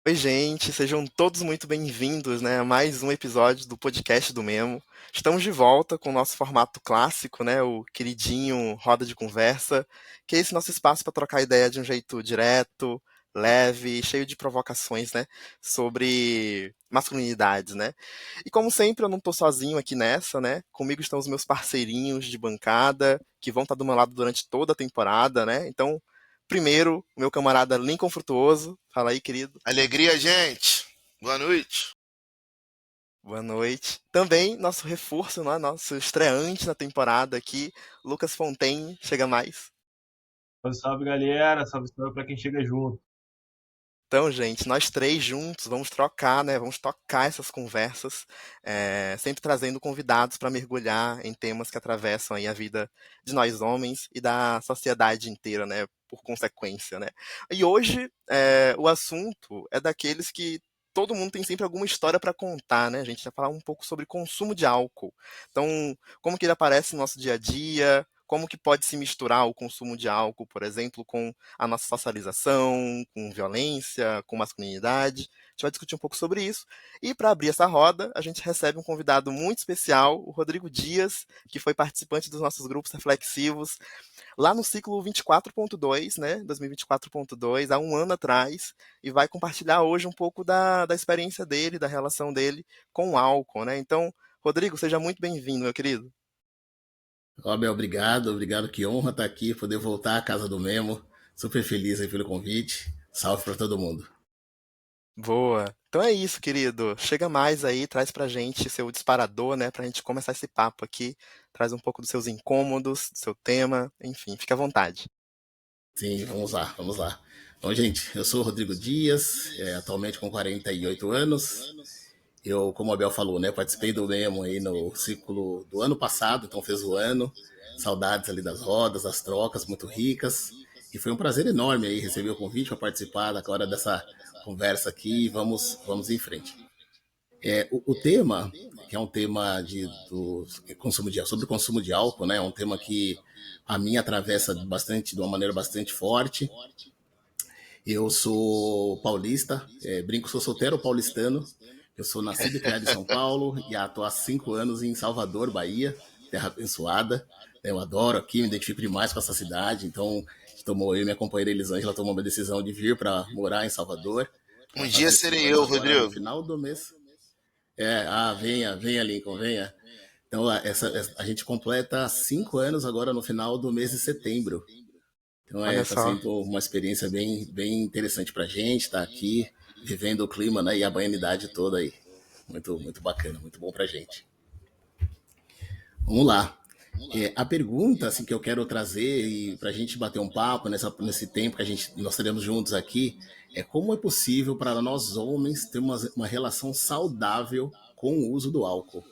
Oi, gente, sejam todos muito bem-vindos, né, a mais um episódio do podcast do Memo. Estamos de volta com o nosso formato clássico, né, o queridinho Roda de Conversa, que é esse nosso espaço para trocar ideia de um jeito direto, leve, cheio de provocações, né, sobre masculinidades, né. E como sempre, eu não tô sozinho aqui nessa, né, comigo estão os meus parceirinhos de bancada, que vão estar do meu lado durante toda a temporada, né, então, primeiro, o meu camarada Lincoln Frutuoso. Fala aí, querido. Alegria, gente. Boa noite. Boa noite. Também nosso reforço, né? Nosso estreante na temporada aqui, Lucas Fontaine, chega mais. Salve, salve, galera. Salve, salve pra quem chega junto. Então, gente, nós três juntos vamos trocar, né? Vamos tocar essas conversas, sempre trazendo convidados para mergulhar em temas que atravessam aí a vida de nós homens e da sociedade inteira, né? Por consequência, né? E hoje o assunto é daqueles que todo mundo tem sempre alguma história para contar, né? A gente vai falar um pouco sobre consumo de álcool. Então, como que ele aparece no nosso dia a dia? Como que pode se misturar o consumo de álcool, por exemplo, com a nossa socialização, com violência, com masculinidade. A gente vai discutir um pouco sobre isso. E para abrir essa roda, a gente recebe um convidado muito especial, o Rodrigo Dias, que foi participante dos nossos grupos reflexivos lá no ciclo 24.2, né, 2024.2, há um ano atrás, e vai compartilhar hoje um pouco da experiência dele, da relação dele com o álcool, né? Então, Rodrigo, seja muito bem-vindo, meu querido. Ó, Bel, obrigado, que honra estar aqui, poder voltar à casa do Memo. Super feliz aí pelo convite. Salve para todo mundo. Boa. Então é isso, querido. Chega mais aí, traz pra gente seu disparador, né, pra gente começar esse papo aqui. Traz um pouco dos seus incômodos, do seu tema, enfim, fica à vontade. Sim, vamos lá. Bom, gente, eu sou o Rodrigo Dias, atualmente com 48 anos. Eu, como a Bel falou, né, participei do Memo aí no ciclo do ano passado, então fez o ano. Saudades ali das rodas, das trocas muito ricas. E foi um prazer enorme aí receber o convite para participar agora dessa conversa aqui e vamos em frente. O tema, que é um tema do consumo sobre o consumo de álcool, né? É um tema que a mim atravessa bastante, de uma maneira bastante forte. Eu sou paulista, brinco, sou solteiro paulistano. Eu sou nascido e criado em São Paulo e estou há 5 anos em Salvador, Bahia, terra abençoada. Eu adoro aqui, me identifico demais com essa cidade. Então, eu e minha companheira Elisângela tomamos a decisão de vir para morar em Salvador. Um Ela está dia com 5 serei anos eu, agora no Rodrigo. final do mês. Venha, Lincoln, venha. Então, a gente completa 5 anos agora no final do mês de setembro. Então, Olha tá só. sendo uma experiência bem interessante pra gente estar aqui, vivendo o clima, né, e a baianidade toda aí. Muito bacana, muito bom pra gente. Vamos lá. A pergunta assim, que eu quero trazer e para a gente bater um papo nesse tempo que nós teremos juntos aqui é como é possível para nós homens ter uma relação saudável com o uso do álcool.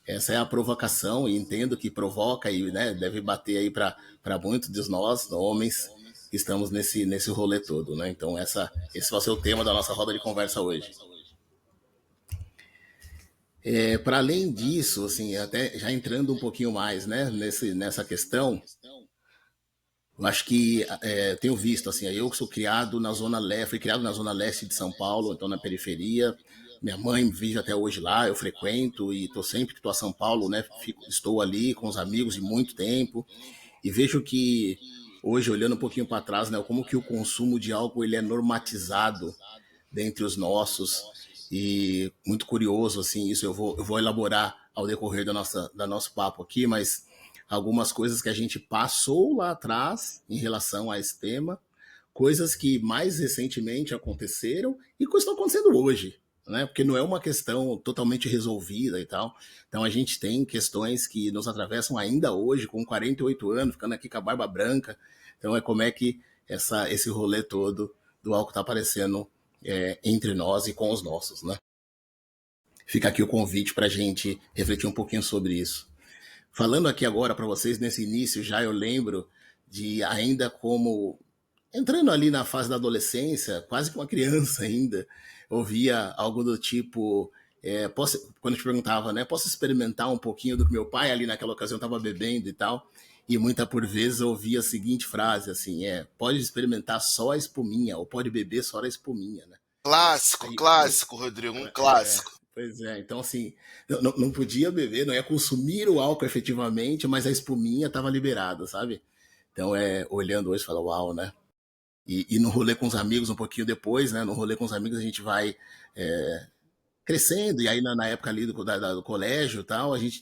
Essa é a provocação e entendo que provoca e, né, deve bater aí para muitos de nós, homens, que estamos nesse rolê todo. Né? Então esse vai ser o tema da nossa roda de conversa hoje. Para além disso, assim, até já entrando um pouquinho mais, né, nessa questão, eu acho que tenho visto, assim, eu que sou criado na zona leste, fui criado na zona leste de São Paulo, então na periferia. Minha mãe vive até hoje lá, eu frequento e sempre que estou a São Paulo, né, estou ali com os amigos de muito tempo e vejo que hoje, olhando um pouquinho para trás, né, como que o consumo de álcool ele é normatizado dentre os nossos e muito curioso assim isso eu vou elaborar ao decorrer da nosso papo aqui, mas algumas coisas que a gente passou lá atrás em relação a esse tema, coisas que mais recentemente aconteceram e que estão acontecendo hoje, né? Porque não é uma questão totalmente resolvida e tal. Então a gente tem questões que nos atravessam ainda hoje, com 48 anos, ficando aqui com a barba branca. Então é como é que esse rolê todo do álcool está aparecendo entre nós e com os nossos, né? Fica aqui o convite para a gente refletir um pouquinho sobre isso. Falando aqui agora para vocês, nesse início já eu lembro de ainda como entrando ali na fase da adolescência, quase que uma criança ainda, ouvia algo do tipo, quando eu te perguntava, né, posso experimentar um pouquinho do que meu pai ali naquela ocasião estava bebendo e tal, e muita por vezes eu ouvia a seguinte frase, assim, pode experimentar só a espuminha, ou pode beber só a espuminha, né? Clássico, Aí, clássico, Rodrigo, um é, clássico. pois é. Então, assim, não podia beber, não ia consumir o álcool efetivamente, mas a espuminha estava liberada, sabe? Então, olhando hoje, fala, uau, né? E no rolê com os amigos, um pouquinho depois, né? No rolê com os amigos, a gente vai crescendo, e aí na época ali do colégio e tal, a gente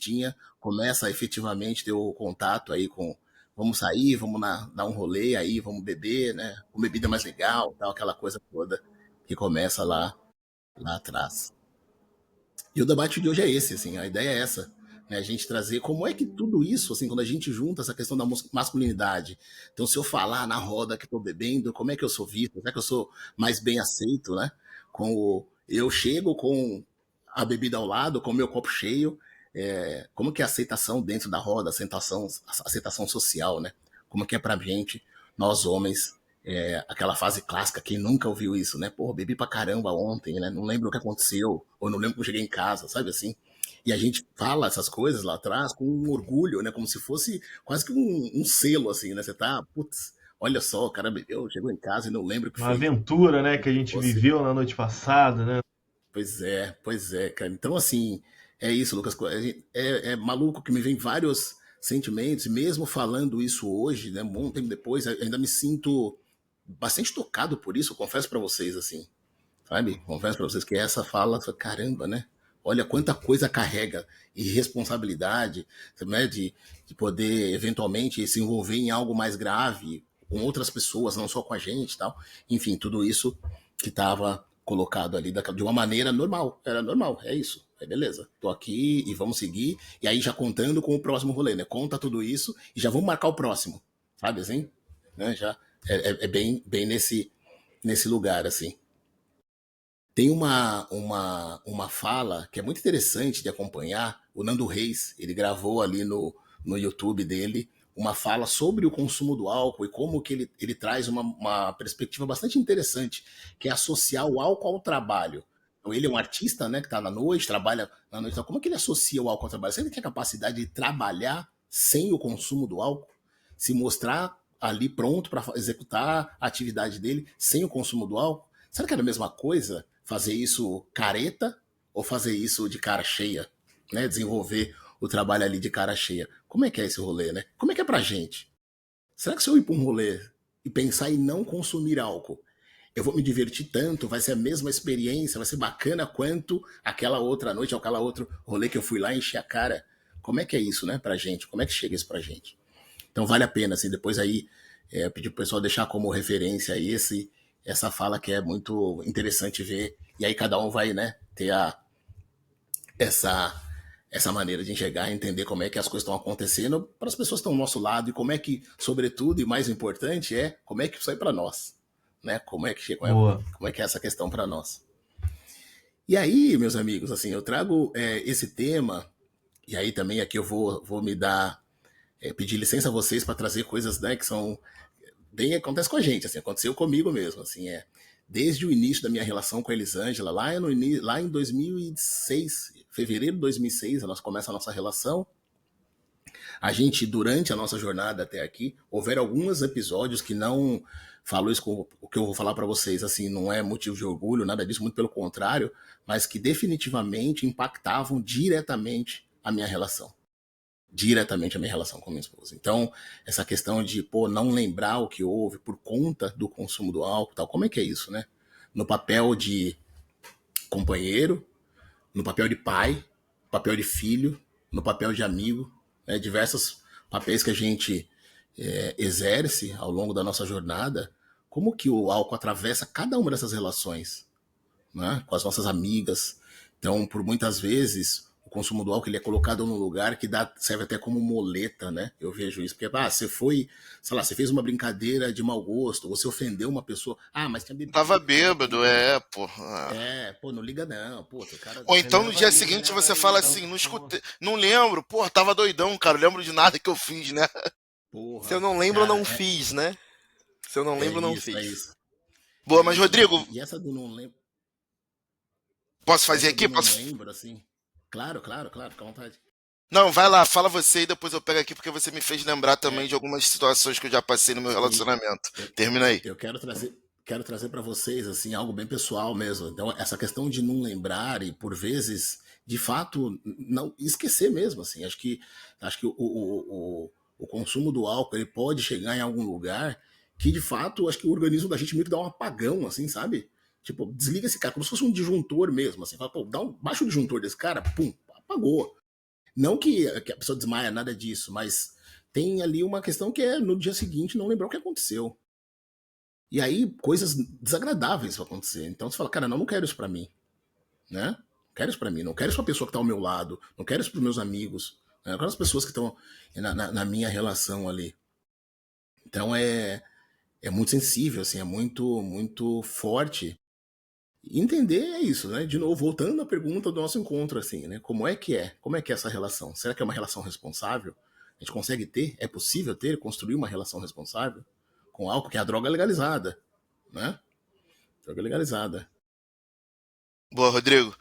começa a efetivamente ter o contato aí com, vamos sair, vamos dar um rolê aí, vamos beber, né? Com bebida mais legal, tal, aquela coisa toda que começa lá atrás. E o debate de hoje é esse, assim, a ideia é essa, né? A gente trazer como é que tudo isso, assim, quando a gente junta essa questão da masculinidade. Então, se eu falar na roda que estou bebendo, como é que eu sou visto? Será que eu sou mais bem aceito, né? Eu chego com a bebida ao lado, com o meu copo cheio, como que é a aceitação dentro da roda, a aceitação social, né? Como que é pra gente, nós homens, aquela fase clássica, quem nunca ouviu isso, né? Pô, bebi pra caramba ontem, né? Não lembro o que aconteceu, ou não lembro como cheguei em casa, sabe assim? E a gente fala essas coisas lá atrás com um orgulho, né? Como se fosse quase que um selo, assim, né? Você tá, putz, olha só, o cara bebeu, chegou em casa e não lembra o que Uma foi. aventura, né, O que a que gente fosse. viveu na noite passada, né? Pois é, cara. Então, assim, é isso, Lucas. É maluco que me vem vários sentimentos, e mesmo falando isso hoje, né, um bom tempo depois, ainda me sinto bastante tocado por isso, eu confesso pra vocês, assim, sabe? Confesso pra vocês que essa fala, caramba, né? Olha quanta coisa carrega e responsabilidade, né, de poder eventualmente se envolver em algo mais grave com outras pessoas, não só com a gente e tal. Enfim, tudo isso que estava colocado ali de uma maneira normal. Era normal, é isso. É beleza. Tô aqui e vamos seguir. E aí já contando com o próximo rolê, né? Conta tudo isso e já vamos marcar o próximo. Sabe assim? Né? Já é bem nesse lugar, assim. Tem uma fala que é muito interessante de acompanhar. O Nando Reis, ele gravou ali no YouTube dele uma fala sobre o consumo do álcool e como que ele traz uma perspectiva bastante interessante, que é associar o álcool ao trabalho. Então, ele é um artista, né, que está na noite, trabalha na noite. Então, como é que ele associa o álcool ao trabalho? Se ele tem a capacidade de trabalhar sem o consumo do álcool, se mostrar ali pronto para executar a atividade dele sem o consumo do álcool, será que era a mesma coisa fazer isso careta ou fazer isso de cara cheia? Né? Desenvolver o trabalho ali de cara cheia. Como é que é esse rolê, né? Como é que é pra gente? Será que se eu ir pra um rolê e pensar em não consumir álcool, eu vou me divertir tanto, vai ser a mesma experiência, vai ser bacana quanto aquela outra noite, ou aquela outro rolê que eu fui lá e enchi a cara? Como é que é isso, né, pra gente? Como é que chega isso pra gente? Então vale a pena, assim, depois aí pedir pro pessoal deixar como referência essa fala que é muito interessante ver, e aí cada um vai, né, ter essa, essa maneira de enxergar e entender como é que as coisas estão acontecendo para as pessoas que estão ao nosso lado e como é que, sobretudo, e mais importante, como é que isso é para nós, né? Boa. Como é que é essa questão para nós. E aí, meus amigos, assim, eu trago esse tema, e aí também aqui eu vou me dar, pedir licença a vocês para trazer coisas, né, que são bem acontece com a gente, assim, aconteceu comigo mesmo, assim, desde o início da minha relação com a Elisângela, lá em 2006, fevereiro de 2006, nós começa a nossa relação. A gente, durante a nossa jornada até aqui, houveram alguns episódios que não falo isso com o que eu vou falar para vocês, assim, não é motivo de orgulho, nada disso, muito pelo contrário, mas que definitivamente impactavam diretamente a minha relação. Diretamente a minha relação com minha esposa. Então, essa questão de, não lembrar o que houve por conta do consumo do álcool, tal, como é que é isso, né? No papel de companheiro, no papel de pai, no papel de filho, no papel de amigo, né? Diversos papéis que a gente exerce ao longo da nossa jornada, como que o álcool atravessa cada uma dessas relações, né? Com as nossas amigas. Então, por muitas vezes, o consumo do álcool ele é colocado num lugar que serve até como muleta, né? Eu vejo isso. Porque, você foi, sei lá, você fez uma brincadeira de mau gosto, você ofendeu uma pessoa. Mas tinha Tava bebido, cara. bêbado, pô. Não liga não. Pô, o cara Ou então no Releva dia aí, seguinte releva você aí. fala Então, assim, não escutei, não lembro, pô, tava doidão, cara, não lembro de nada que eu fiz, né? Se eu porra, não lembro, eu cara, não fiz, né? Se eu não é lembro, eu não isso, é fiz. isso. Boa, É mas isso. Rodrigo, E essa do não lembro, posso fazer essa do aqui? não Posso? lembro, assim. Claro, fica à vontade. Não, vai lá, fala você e depois eu pego aqui porque você me fez lembrar também É, de algumas situações que eu já passei no meu sim, relacionamento. eu, Termina aí. eu quero trazer para vocês assim algo bem pessoal mesmo. Então, essa questão de não lembrar e por vezes, de fato, não esquecer mesmo. Assim, acho que o consumo do álcool ele pode chegar em algum lugar que de fato acho que o organismo da gente meio que dá um apagão, assim, sabe? Tipo, desliga esse cara, como se fosse um disjuntor mesmo, assim. Fala, pô, baixa o disjuntor desse cara, pum, apagou. Não que a pessoa desmaia, nada disso, mas tem ali uma questão que é no dia seguinte não lembrar o que aconteceu. E aí coisas desagradáveis vão acontecer. Então você fala, cara, não quero isso pra mim, né? Não quero isso pra mim, não quero isso pra pessoa que tá ao meu lado, não quero isso pros meus amigos, né? Não quero as pessoas que estão na minha relação ali. Então é muito sensível, assim, é muito forte. E entender é isso, né? De novo, voltando à pergunta do nosso encontro, assim, né? Como é que é? Como é que é essa relação? Será que é uma relação responsável? A gente consegue ter? É possível ter, construir uma relação responsável com álcool, que é a droga legalizada, né? Droga legalizada. Boa, Rodrigo.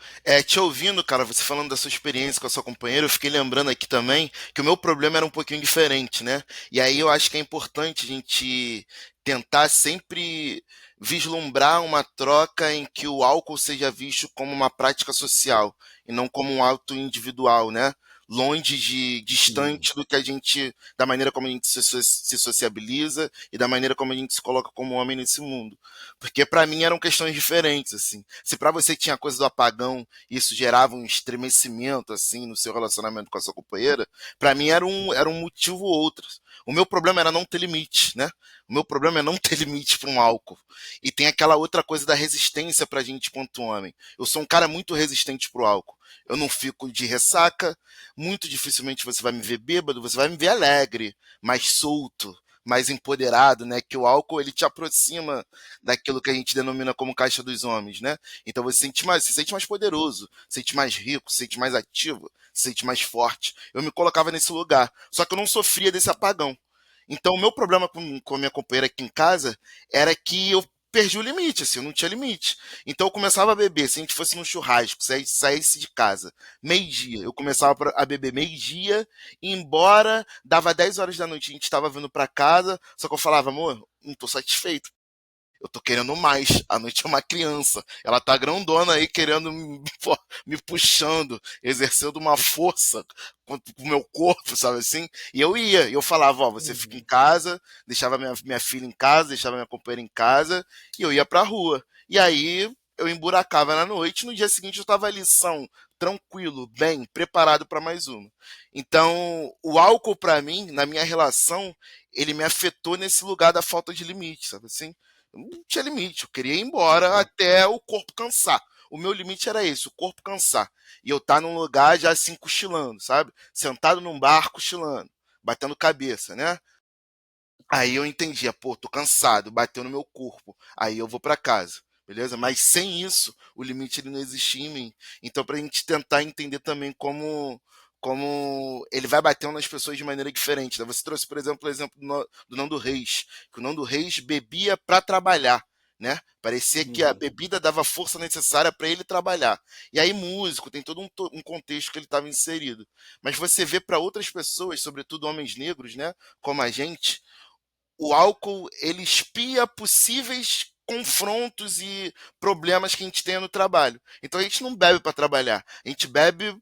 Te ouvindo, cara, você falando da sua experiência com a sua companheira, eu fiquei lembrando aqui também que o meu problema era um pouquinho diferente, né? E aí eu acho que é importante a gente tentar sempre vislumbrar uma troca em que o álcool seja visto como uma prática social e não como um ato individual, né? Longe de Sim. distante do que a gente, da maneira como a gente se sociabiliza e da maneira como a gente se coloca como homem nesse mundo. Porque para mim eram questões diferentes, assim. Se para você tinha a coisa do apagão, e isso gerava um estremecimento assim no seu relacionamento com a sua companheira, para mim era um motivo ou outro. O meu problema era não ter limite, né? O meu problema é não ter limite para um álcool. E tem aquela outra coisa da resistência pra gente quanto homem. Eu sou um cara muito resistente pro álcool. Eu não fico de ressaca, muito dificilmente você vai me ver bêbado, você vai me ver alegre, mais solto, mais empoderado, né? Que o álcool ele te aproxima daquilo que a gente denomina como caixa dos homens, né? Então se sente mais poderoso, se sente mais rico, se sente mais ativo, se sente mais forte. Eu me colocava nesse lugar, só que eu não sofria desse apagão. Então o meu problema com a minha companheira aqui em casa era que eu perdi o limite, assim, eu não tinha limite. Então eu começava a beber, se a gente fosse num churrasco, se a gente saísse de casa, meio-dia, eu começava a beber meio-dia, e embora, dava 10 horas da noite, a gente estava vindo para casa, só que eu falava, amor, não tô satisfeito. Eu tô querendo mais. A noite é uma criança. Ela tá grandona aí querendo me puxando, exercendo uma força contra o meu corpo, sabe assim? E eu ia, eu falava, ó, você fica em Uhum. casa, deixava minha filha em casa, deixava minha companheira em casa, e eu ia pra rua. E aí eu emburacava na noite, no dia seguinte eu tava ali são, tranquilo, bem, preparado para mais uma. Então, o álcool para mim, na minha relação, ele me afetou nesse lugar da falta de limite, sabe assim? Eu não tinha limite, eu queria ir embora Uhum. até o corpo cansar. O meu limite era esse, o corpo cansar. E eu estar num lugar já assim cochilando, sabe? Sentado num bar cochilando, batendo cabeça, né? Aí eu entendia, pô, tô cansado, bateu no meu corpo. Aí eu vou pra casa, beleza? Mas sem isso, o limite ele não existia em mim. Então, pra gente tentar entender também como ele vai batendo nas pessoas de maneira diferente, né? Você trouxe, por exemplo, o exemplo do Nando Reis, que o Nando Reis bebia pra trabalhar, né? Parecia que a Uhum. bebida dava a força necessária para ele trabalhar. E aí, músico, tem todo um contexto que ele estava inserido. Mas você vê para outras pessoas, sobretudo homens negros, né? Como a gente, o álcool ele espia possíveis confrontos e problemas que a gente tenha no trabalho. Então a gente não bebe para trabalhar, a gente bebe,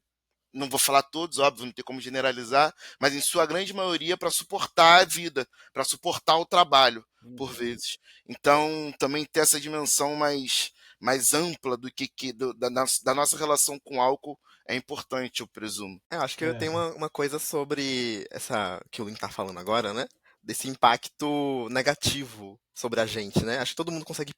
não vou falar todos, óbvio, não tem como generalizar, mas em sua grande maioria para suportar a vida, para suportar o trabalho, por Uhum. vezes. Então também ter essa dimensão mais ampla do da nossa relação com o álcool é importante, eu presumo. Eu acho que eu É, tenho uma coisa sobre essa que o Link tá falando agora, né? Desse impacto negativo sobre a gente, né? Acho que todo mundo consegue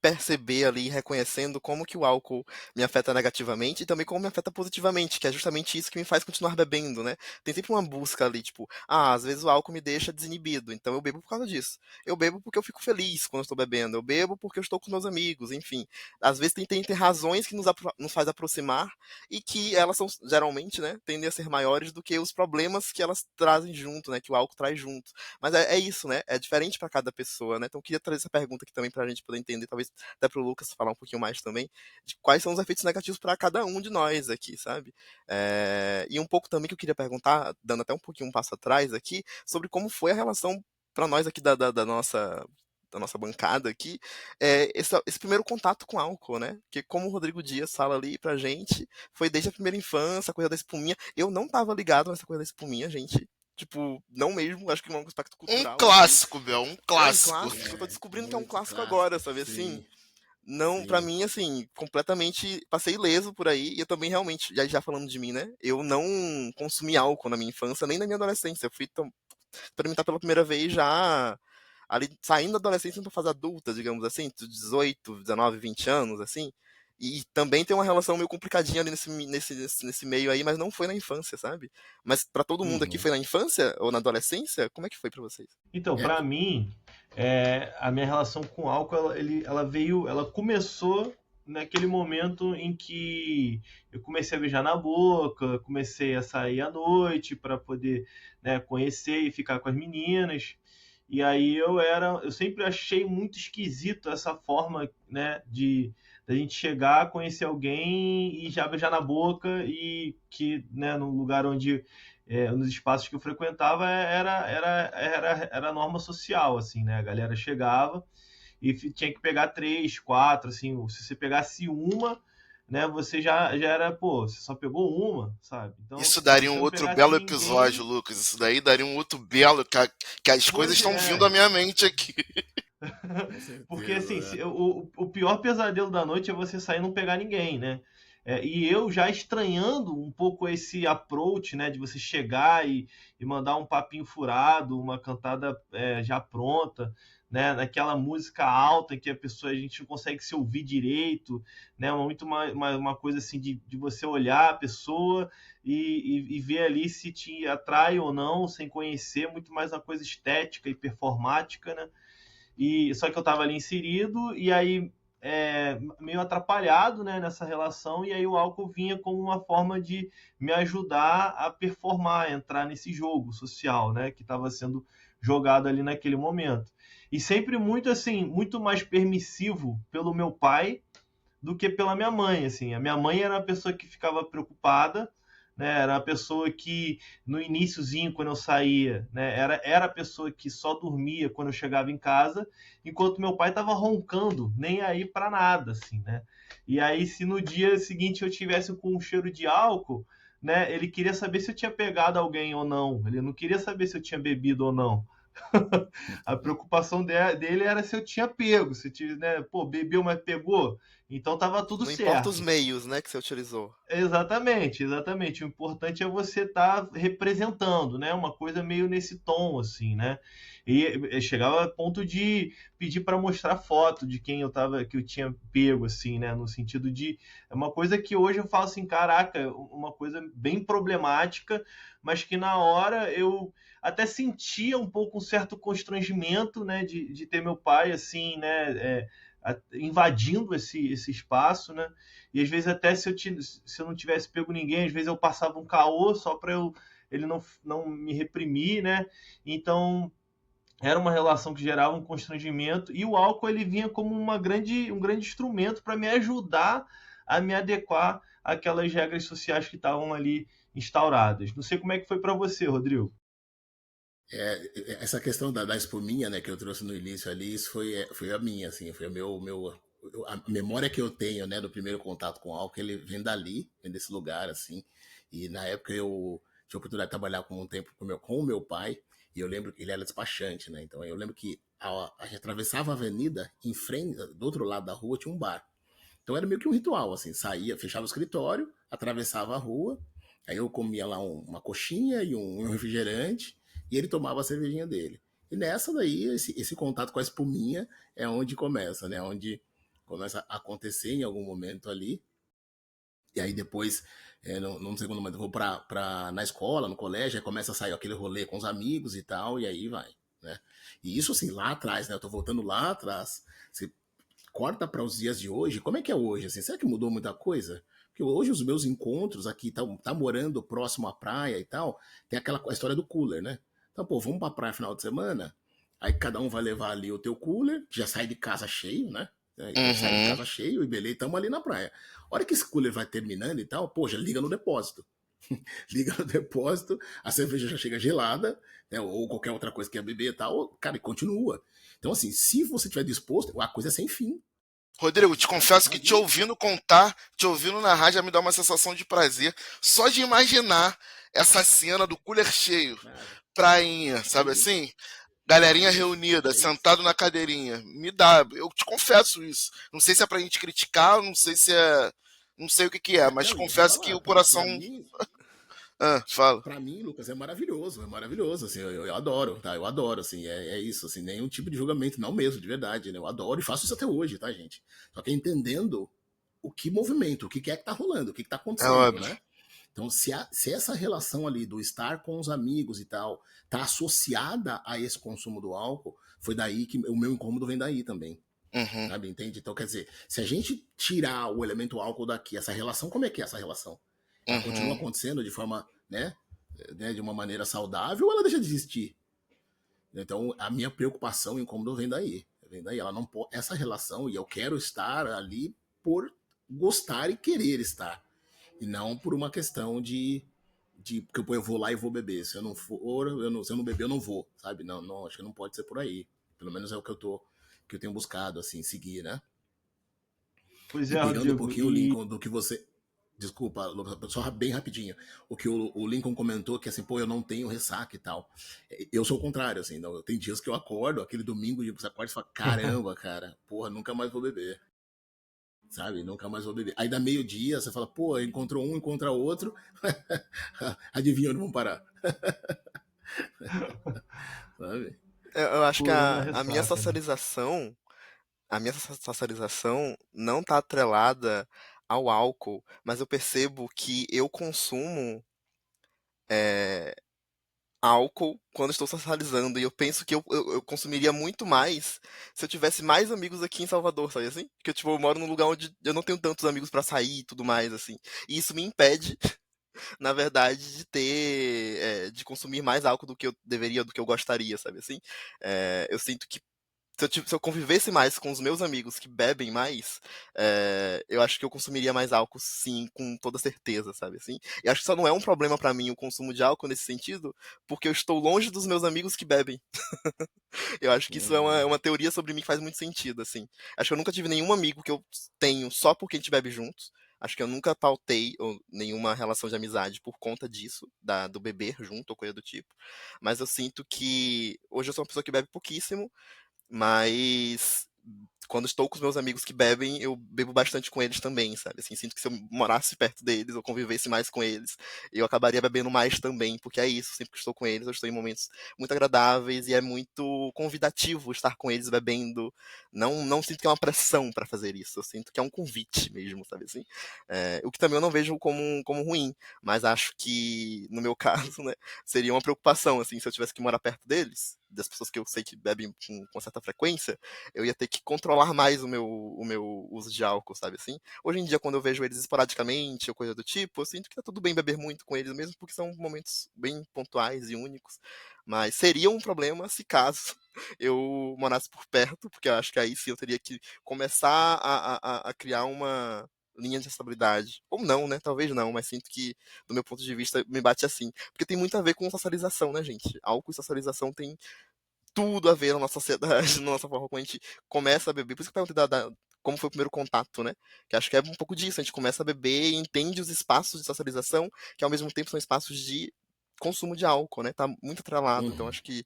perceber ali, reconhecendo como que o álcool me afeta negativamente e também como me afeta positivamente, que é justamente isso que me faz continuar bebendo, né? Tem sempre uma busca ali, tipo, às vezes o álcool me deixa desinibido, então eu bebo por causa disso. Eu bebo porque eu fico feliz quando eu estou bebendo, eu bebo porque eu estou com meus amigos, enfim. Às vezes tem razões que nos faz aproximar e que elas são, geralmente, né, tendem a ser maiores do que os problemas que elas trazem junto, né, que o álcool traz junto. Mas é isso, né, é diferente para cada pessoa, né, então eu queria trazer essa pergunta aqui também para a gente poder entender, talvez até para o Lucas falar um pouquinho mais também, de quais são os efeitos negativos para cada um de nós aqui, sabe? E um pouco também que eu queria perguntar, dando até um pouquinho um passo atrás aqui, sobre como foi a relação para nós aqui da da nossa bancada aqui, esse primeiro contato com álcool, né? Que como o Rodrigo Dias fala ali pra gente, foi desde a primeira infância, a coisa da espuminha. Eu não tava ligado nessa coisa da espuminha, gente. Tipo, não mesmo, acho que é um aspecto Um cultural aqui. clássico, Bel, um É um clássico. clássico, eu tô descobrindo que é um Muito clássico clássico. agora, sabe assim? Sim, Não, pra sim. mim, assim, completamente passei ileso por aí. E eu também realmente, já falando de mim, né? Eu não consumi álcool na minha infância, nem na minha adolescência. Eu fui experimentar pela primeira vez já ali saindo da adolescência pra fase adulta, digamos assim, de 18, 19, 20 anos, assim. E também tem uma relação meio complicadinha ali nesse meio aí, mas não foi na infância, sabe? Mas pra todo mundo aqui Uhum. foi na infância ou na adolescência? Como é que foi pra vocês? Então, É, pra mim, a minha relação com o álcool, ela começou naquele momento em que eu comecei a beijar na boca, comecei a sair à noite para poder, né, conhecer e ficar com as meninas. E aí eu sempre achei muito esquisito essa forma, né, de da gente chegar, conhecer alguém e já beijar na boca e que, né, no lugar onde nos espaços que eu frequentava era norma social, assim, né? A galera chegava e tinha que pegar três, quatro, assim, se você pegasse uma, né, você já era, pô, você só pegou uma, sabe? Então, Isso se daria você um não outro pegasse belo episódio, ninguém, Lucas. Isso daí daria um outro belo, que as coisas pois estão vindo à é. minha mente aqui. com Porque certeza, assim, né? o pior pesadelo da noite é você sair e não pegar ninguém, né? E eu já estranhando um pouco esse approach, né? De você chegar e mandar um papinho furado, uma cantada já pronta, né? Naquela música alta em que a gente não consegue se ouvir direito, né? Muito uma coisa assim de você olhar a pessoa e ver ali se te atrai ou não, sem conhecer, muito mais uma coisa estética e performática, né? E só que eu estava ali inserido e aí meio atrapalhado, né, nessa relação, e aí o álcool vinha como uma forma de me ajudar a performar, a entrar nesse jogo social, né, que estava sendo jogado ali naquele momento. E sempre muito assim, muito mais permissivo pelo meu pai do que pela minha mãe, assim. A minha mãe era uma pessoa que ficava preocupada, né? Era a pessoa que no iniciozinho, quando eu saía, né, era a pessoa que só dormia quando eu chegava em casa, enquanto meu pai estava roncando, nem aí para nada, assim, né? E aí, se no dia seguinte eu tivesse com um cheiro de álcool, né, ele queria saber se eu tinha pegado alguém ou não. Ele não queria saber se eu tinha bebido ou não. A preocupação dele era se eu tinha pego, se tinha, né, pô, bebeu, mas pegou. Então tava tudo Não importa os certo. meios, né, que você utilizou. Exatamente, exatamente. O importante é você estar representando, né? Uma coisa meio nesse tom, assim, né? E chegava a ponto de pedir para mostrar foto de quem que eu tinha pego, assim, né? No sentido de é uma coisa que hoje eu falo assim, caraca, uma coisa bem problemática, mas que na hora eu até sentia um pouco um certo constrangimento, né? De ter meu pai, assim, né? Invadindo esse espaço, né? E às vezes até se eu não tivesse pego ninguém, às vezes eu passava um caô só para ele não me reprimir, né? Então era uma relação que gerava um constrangimento e o álcool ele vinha como um grande instrumento para me ajudar a me adequar àquelas regras sociais que estavam ali instauradas. Não sei como é que foi para você, Rodrigo. Essa questão da espuminha, né, que eu trouxe no início ali, isso foi a minha, assim, foi a memória que eu tenho, né, do primeiro contato com álcool, ele vem dali, vem desse lugar, assim, e na época eu tive a oportunidade de trabalhar com um tempo com o meu pai, e eu lembro que ele era despachante, né, então eu lembro que a gente atravessava a avenida, em frente, do outro lado da rua tinha um bar, então era meio que um ritual, assim, saía, fechava o escritório, atravessava a rua, aí eu comia lá uma coxinha e um refrigerante, e ele tomava a cervejinha dele. E nessa daí, esse contato com a espuminha é onde começa, né? Onde começa a acontecer em algum momento ali. E aí depois, num segundo momento, eu vou na escola, no colégio, aí começa a sair aquele rolê com os amigos e tal, e aí vai, né? E isso assim, lá atrás, né? Eu tô voltando lá atrás. Você corta para os dias de hoje, como é que é hoje? Assim, será que mudou muita coisa? Porque hoje os meus encontros aqui, tá morando próximo à praia e tal, tem a história do cooler, né? Então, pô, vamos pra praia final de semana, aí cada um vai levar ali o teu cooler, já sai de casa cheio, né? Aí sai de Uhum. casa cheio e beleza, estamos ali na praia. A hora que esse cooler vai terminando e tal, pô, já liga no depósito. liga no depósito, a cerveja já chega gelada, né, ou qualquer outra coisa que quer beber e tal, cara, e continua. Então, assim, se você estiver disposto, a coisa é sem fim. Rodrigo, te confesso que te ouvindo contar, te ouvindo narrar, já me dá uma sensação de prazer. Só de imaginar essa cena do cooler cheio, Cara, prainha, sabe assim? Galerinha é isso, reunida, é isso. sentado na cadeirinha. Me dá, eu te confesso isso. Não sei se é pra gente criticar, não sei se é. Não sei o que que é, mas Não, e vou confesso que falar, o coração. Fala. pra mim, Lucas, é maravilhoso, assim, eu adoro, tá, eu adoro, assim, é isso, assim, nenhum tipo de julgamento, não mesmo, de verdade, né, eu adoro e faço isso até hoje, tá, gente? Só que entendendo o que movimento, o que é que tá rolando, o que tá É acontecendo, óbvio. né? Então, se essa relação ali do estar com os amigos e tal tá associada a esse consumo do álcool, foi daí que o meu incômodo vem daí também, Uhum, sabe? Entende? Então, quer dizer, se a gente tirar o elemento álcool daqui, essa relação, como é que é essa relação? Ela continua uhum. acontecendo de forma, né, de uma maneira saudável ou ela deixa de existir? Então, a minha preocupação e incômodo vem daí. Vem daí. Ela não pode, essa relação, e eu quero estar ali por gostar e querer estar. E não por uma questão de porque eu vou lá e vou beber. Se eu não for, se eu não beber, eu não vou, sabe? Não, não, acho que não pode ser por aí. Pelo menos é o que eu tenho buscado, assim, seguir, né? Pois E é, pegando um Rodrigo, pouquinho, Lincoln, do que você. Desculpa, só bem rapidinho. O que o Lincoln comentou, que assim, pô, eu não tenho ressaca e tal. Eu sou o contrário, assim, não, tem dias que eu acordo, aquele domingo, você acorda e fala, caramba, cara, porra, nunca mais vou beber. Sabe? Nunca mais vou beber. Aí dá meio-dia, você fala, pô, encontrou um, encontra outro. Adivinha onde vão parar? Sabe? Eu acho que curando a a minha ressaca, né? socialização, não tá atrelada ao álcool, mas eu percebo que eu consumo é, álcool quando estou socializando. E eu penso que eu consumiria muito mais se eu tivesse mais amigos aqui em Salvador, sabe assim? Porque, tipo, eu moro num lugar onde eu não tenho tantos amigos pra sair e tudo mais, assim. E isso me impede, na verdade, de consumir mais álcool do que eu deveria, do que eu gostaria, sabe assim? Eu sinto que se eu convivesse mais com os meus amigos que bebem mais, eu acho que eu consumiria mais álcool, sim, com toda certeza, sabe assim? E acho que só não é um problema pra mim o consumo de álcool nesse sentido, porque eu estou longe dos meus amigos que bebem. Eu acho que isso é uma teoria sobre mim que faz muito sentido, assim. Acho que eu nunca tive nenhum amigo que eu tenho só porque a gente bebe juntos. Acho que eu nunca pautei nenhuma relação de amizade por conta disso, do beber junto ou coisa do tipo. Mas eu sinto que hoje eu sou uma pessoa que bebe pouquíssimo, mas quando estou com os meus amigos que bebem, eu bebo bastante com eles também, sabe? Assim, sinto que se eu morasse perto deles, ou convivesse mais com eles, eu acabaria bebendo mais também, porque é isso, sempre que estou com eles, eu estou em momentos muito agradáveis e é muito convidativo estar com eles bebendo. Não sinto que é uma pressão para fazer isso, eu sinto que é um convite mesmo, sabe assim? O que também eu não vejo como ruim, mas acho que, no meu caso, né, seria uma preocupação, assim, se eu tivesse que morar perto deles, das pessoas que eu sei que bebem com certa frequência, eu ia ter que controlar mais o meu uso de álcool, sabe assim? Hoje em dia, quando eu vejo eles esporadicamente ou coisa do tipo, eu sinto que tá tudo bem beber muito com eles, mesmo porque são momentos bem pontuais e únicos. Mas seria um problema se caso eu morasse por perto, porque eu acho que aí sim eu teria que começar a criar uma linha de estabilidade. Ou não, né? Talvez não, mas sinto que, do meu ponto de vista, me bate assim. Porque tem muito a ver com socialização, né, gente? Álcool e socialização tem tudo a ver na nossa sociedade, na nossa forma como a gente começa a beber. Por isso que eu perguntei como foi o primeiro contato, né? Que acho que é um pouco disso. A gente começa a beber e entende os espaços de socialização, que ao mesmo tempo são espaços de consumo de álcool, né? Tá muito atrelado. Então Uhum. acho que é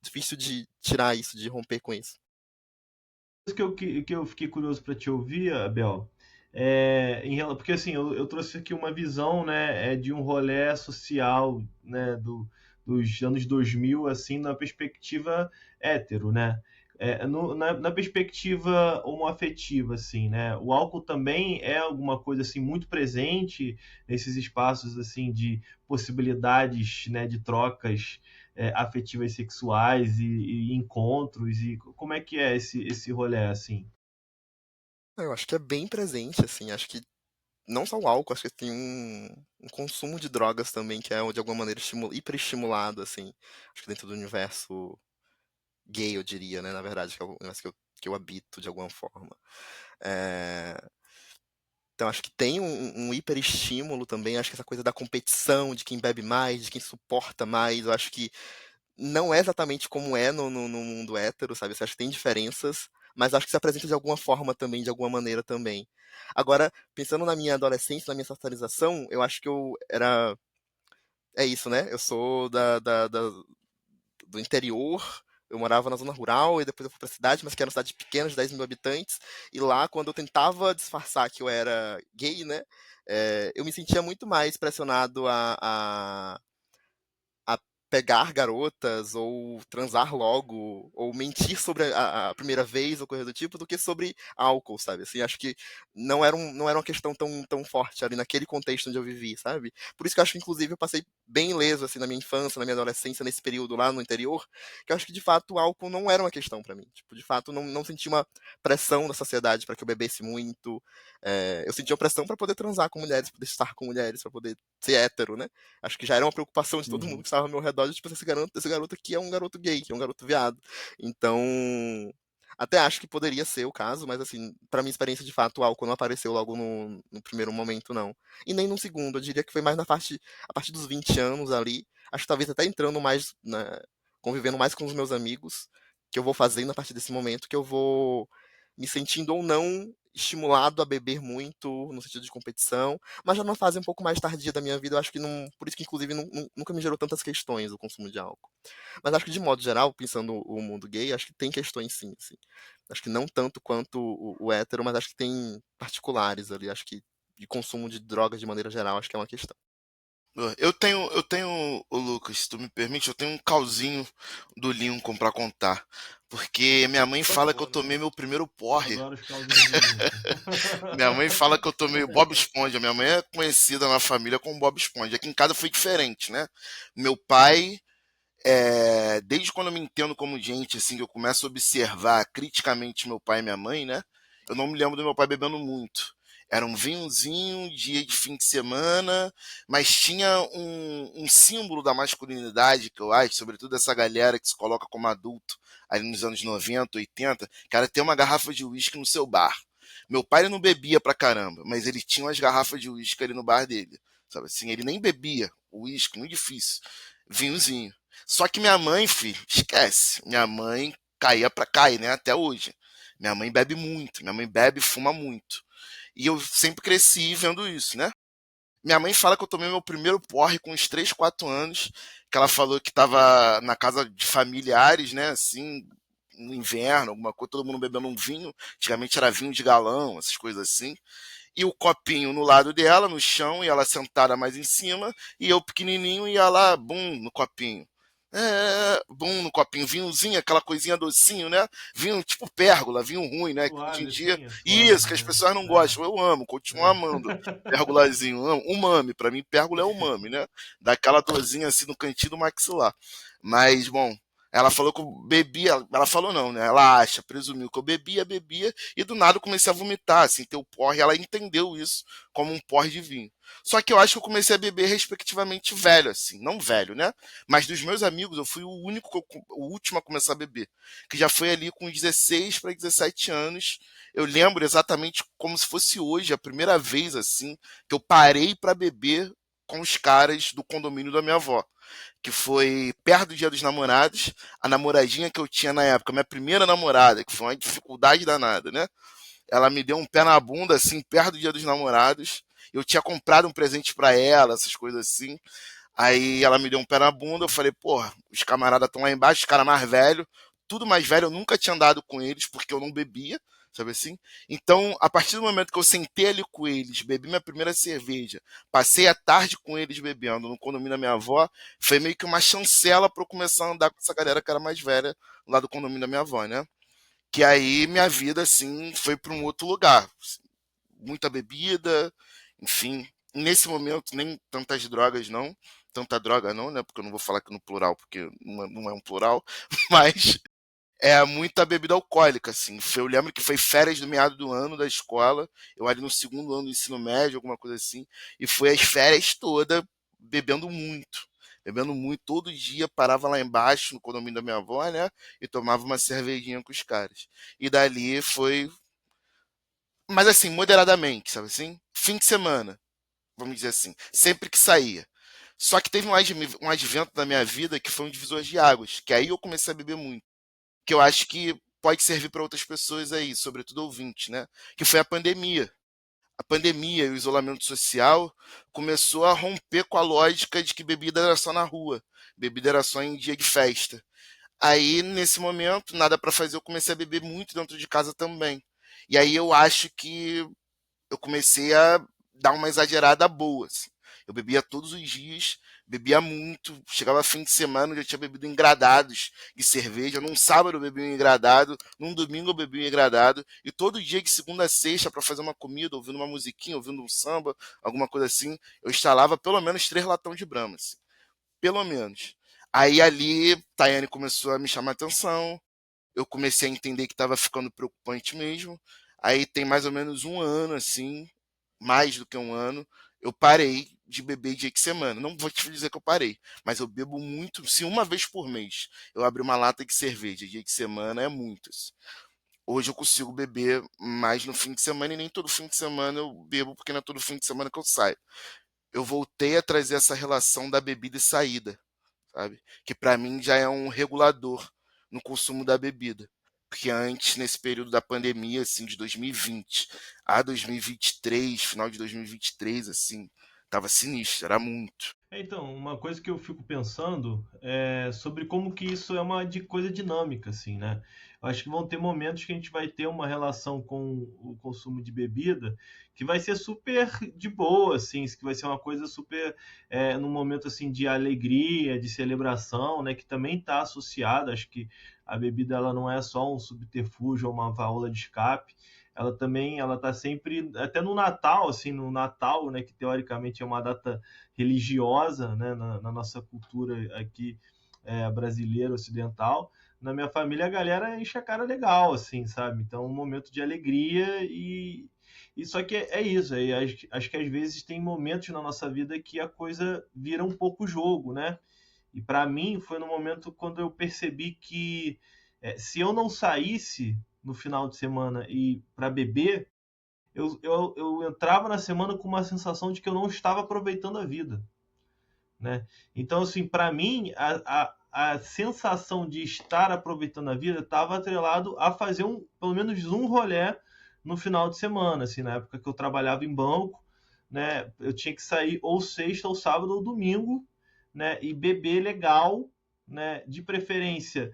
difícil de tirar isso, de romper com isso. Coisa que eu fiquei curioso para te ouvir, Abel, porque assim, eu trouxe aqui uma visão, né, de um rolê social, né, dos anos 2000, assim, na perspectiva hétero, né? Na perspectiva homoafetiva, assim, né? O álcool também é alguma coisa, assim, muito presente nesses espaços, assim, de possibilidades, né, de trocas afetivas sexuais e encontros, e como é que é esse rolê, assim? Eu acho que é bem presente, assim. Acho que não só o álcool, acho que tem um consumo de drogas também que é de alguma maneira hiperestimulado, assim. Acho que dentro do universo gay, eu diria, né? Na verdade, que é o universo que eu habito de alguma forma. É, Então acho que tem um hiperestímulo também, acho que essa coisa da competição, de quem bebe mais, de quem suporta mais, eu acho que não é exatamente como é no mundo hétero, sabe? Eu acho que tem diferenças, mas acho que se apresenta de alguma forma também, de alguma maneira também. Agora, pensando na minha adolescência, na minha socialização, eu acho que eu era. É isso, né? Eu sou do interior, eu morava na zona rural e depois eu fui pra cidade, mas que era uma cidade pequena, de 10 mil habitantes. E lá, quando eu tentava disfarçar que eu era gay, né? Eu me sentia muito mais pressionado a pegar garotas ou transar logo ou mentir sobre a primeira vez ou coisa do tipo do que sobre álcool, sabe? Assim, acho que não era uma questão tão forte ali naquele contexto onde eu vivi, sabe? Por isso que eu acho que inclusive eu passei bem ileso assim na minha infância, na minha adolescência, nesse período lá no interior, que eu acho que de fato o álcool não era uma questão pra mim. Tipo, de fato não senti uma pressão da sociedade pra que eu bebesse muito. Eu sentia uma pressão pra poder transar com mulheres, pra poder estar com mulheres, pra poder ser hétero, né? Acho que já era uma preocupação de todo mundo Uhum. que estava ao meu redor, de, tipo, esse garoto aqui é um garoto gay, que é um garoto viado. Então, até acho que poderia ser o caso, mas assim, pra minha experiência de fato, o álcool não apareceu logo no primeiro momento, não. E nem no segundo, eu diria que foi mais a partir dos 20 anos ali, acho que talvez até entrando mais, convivendo mais com os meus amigos, que eu vou fazendo a partir desse momento, que eu vou me sentindo ou não estimulado a beber muito no sentido de competição, mas já numa fase um pouco mais tardia da minha vida, eu acho que não. Por isso que, inclusive, nunca me gerou tantas questões o consumo de álcool. Mas acho que, de modo geral, pensando o mundo gay, acho que tem questões sim, assim. Acho que não tanto quanto o hétero, mas acho que tem particulares ali. Acho que de consumo de drogas de maneira geral, acho que é uma questão. O Lucas, se tu me permite, eu tenho um causinho do Lincoln pra contar. Porque minha mãe Por fala que eu favor, tomei meu primeiro porre. adoro os causinhos do Lincoln. Minha mãe fala que eu tomei o Bob Esponja. Minha mãe é conhecida na família como Bob Esponja. Aqui em casa foi diferente, né? Meu pai, desde quando eu me entendo como gente, assim, que eu começo a observar criticamente meu pai e minha mãe, né? Eu não me lembro do meu pai bebendo muito. Era um vinhozinho, dia de fim de semana, mas tinha um símbolo da masculinidade, que eu acho, sobretudo essa galera que se coloca como adulto ali nos anos 90, 80, cara, ter uma garrafa de uísque no seu bar. Meu pai ele não bebia pra caramba, mas ele tinha umas garrafas de uísque ali no bar dele. Sabe assim, ele nem bebia uísque, muito difícil. Vinhozinho. Só que minha mãe, filho, esquece. Minha mãe cai, né? Até hoje. Minha mãe bebe muito. Minha mãe bebe e fuma muito. E eu sempre cresci vendo isso, né? Minha mãe fala que eu tomei meu primeiro porre com uns 3, 4 anos. Que ela falou que estava na casa de familiares, né? Assim, no inverno, alguma coisa, todo mundo bebendo um vinho. Antigamente era vinho de galão, essas coisas assim, e o copinho no lado dela, no chão, e ela sentada mais em cima, e eu pequenininho ia lá, bum, no copinho. Bum no copinho, vinhozinho, aquela coisinha docinho, né? Vinho tipo pérgola, vinho ruim, né? Que hoje em Suave, dia, assim, é isso, suave, que as né? pessoas não gostam, eu amo, continuo amando. Pérgolazinho, amo. Umami, pra mim, pérgola é umami, né? Daquela dorzinha assim no cantinho do maxilar. Mas, bom, ela falou que eu bebia, ela falou não, né? Ela acha, presumiu que eu bebia, e do nada eu comecei a vomitar, assim, ter o porre, ela entendeu isso como um porre de vinho. Só que eu acho que eu comecei a beber respectivamente velho, assim, não velho, né? Mas dos meus amigos, eu fui o único, o último a começar a beber, que já foi ali com 16 para 17 anos. Eu lembro exatamente como se fosse hoje, a primeira vez, assim, que eu parei para beber com os caras do condomínio da minha avó, que foi perto do Dia dos Namorados. A namoradinha que eu tinha na época, minha primeira namorada, que foi uma dificuldade danada, né? Ela me deu um pé na bunda, assim, perto do Dia dos Namorados. Eu tinha comprado um presente pra ela, essas coisas assim. Aí ela me deu um pé na bunda, eu falei, porra, os camaradas estão lá embaixo, os caras mais velhos, tudo mais velho, eu nunca tinha andado com eles porque eu não bebia, sabe assim? Então, a partir do momento que eu sentei ali com eles, bebi minha primeira cerveja, passei a tarde com eles bebendo no condomínio da minha avó, foi meio que uma chancela para eu começar a andar com essa galera que era mais velha lá do condomínio da minha avó, né? Que aí minha vida, assim, foi para um outro lugar. Muita bebida, enfim. Nesse momento, nem tantas drogas, não. Tanta droga, não, né? Porque eu não vou falar aqui no plural, porque não é um plural. Mas é muita bebida alcoólica, assim. Eu lembro que foi férias do meado do ano da escola. Eu ali no segundo ano do ensino médio, alguma coisa assim. E foi as férias todas bebendo muito. Bebendo muito, todo dia parava lá embaixo, no condomínio da minha avó, né? E tomava uma cervejinha com os caras. E dali foi Mas assim, moderadamente, sabe assim? Fim de semana, vamos dizer assim, sempre que saía. Só que teve um advento da minha vida que foi um divisor de águas, que aí eu comecei a beber muito, que eu acho que pode servir para outras pessoas aí, sobretudo ouvintes, né? Que foi a pandemia. A pandemia e o isolamento social começou a romper com a lógica de que bebida era só na rua, bebida era só em dia de festa. Aí, nesse momento, nada para fazer, eu comecei a beber muito dentro de casa também. E aí eu acho que eu comecei a dar uma exagerada boa, assim. Eu bebia todos os dias, bebia muito, chegava fim de semana, eu já tinha bebido engradados de cerveja, num sábado eu bebi um engradado, num domingo eu bebi um engradado, e todo dia de segunda a sexta para fazer uma comida, ouvindo uma musiquinha, ouvindo um samba, alguma coisa assim, eu instalava pelo menos 3 latão de Brahma, assim, pelo menos. Aí ali, Tayane começou a me chamar a atenção, eu comecei a entender que estava ficando preocupante mesmo. Aí tem mais ou menos um ano, assim, mais do que um ano, eu parei de beber dia de semana. Não vou te dizer que eu parei, mas eu bebo muito, se uma vez por mês eu abro uma lata de cerveja dia de semana, é muito. Assim. Hoje eu consigo beber mais no fim de semana e nem todo fim de semana eu bebo, porque não é todo fim de semana que eu saio. Eu voltei a trazer essa relação da bebida e saída, sabe? Que para mim já é um regulador no consumo da bebida. Porque antes, nesse período da pandemia, assim, de 2020 a 2023, final de 2023, assim, tava sinistro, era muito. Então, uma coisa que eu fico pensando é sobre como que isso é uma coisa dinâmica, assim, né? Eu acho que vão ter momentos que a gente vai ter uma relação com o consumo de bebida que vai ser super de boa, assim, que vai ser uma coisa super, num momento, assim, de alegria, de celebração, né? Que também está associada, acho que a bebida, ela não é só um subterfúgio ou uma válvula de escape, ela também, ela tá sempre, até no Natal, assim, no Natal, né? Que teoricamente é uma data religiosa, né, na nossa cultura aqui brasileira, ocidental. Na minha família, a galera enche a cara legal, assim, sabe? Então, um momento de alegria e só que é isso. Acho que às vezes tem momentos na nossa vida que a coisa vira um pouco jogo, né? E para mim foi no momento quando eu percebi que se eu não saísse no final de semana e para beber, eu entrava na semana com uma sensação de que eu não estava aproveitando a vida, né? Então, assim, para mim, a sensação de estar aproveitando a vida estava atrelado a fazer pelo menos um rolê no final de semana, assim, na época que eu trabalhava em banco, né? Eu tinha que sair ou sexta, ou sábado, ou domingo, né? E beber legal, né? De preferência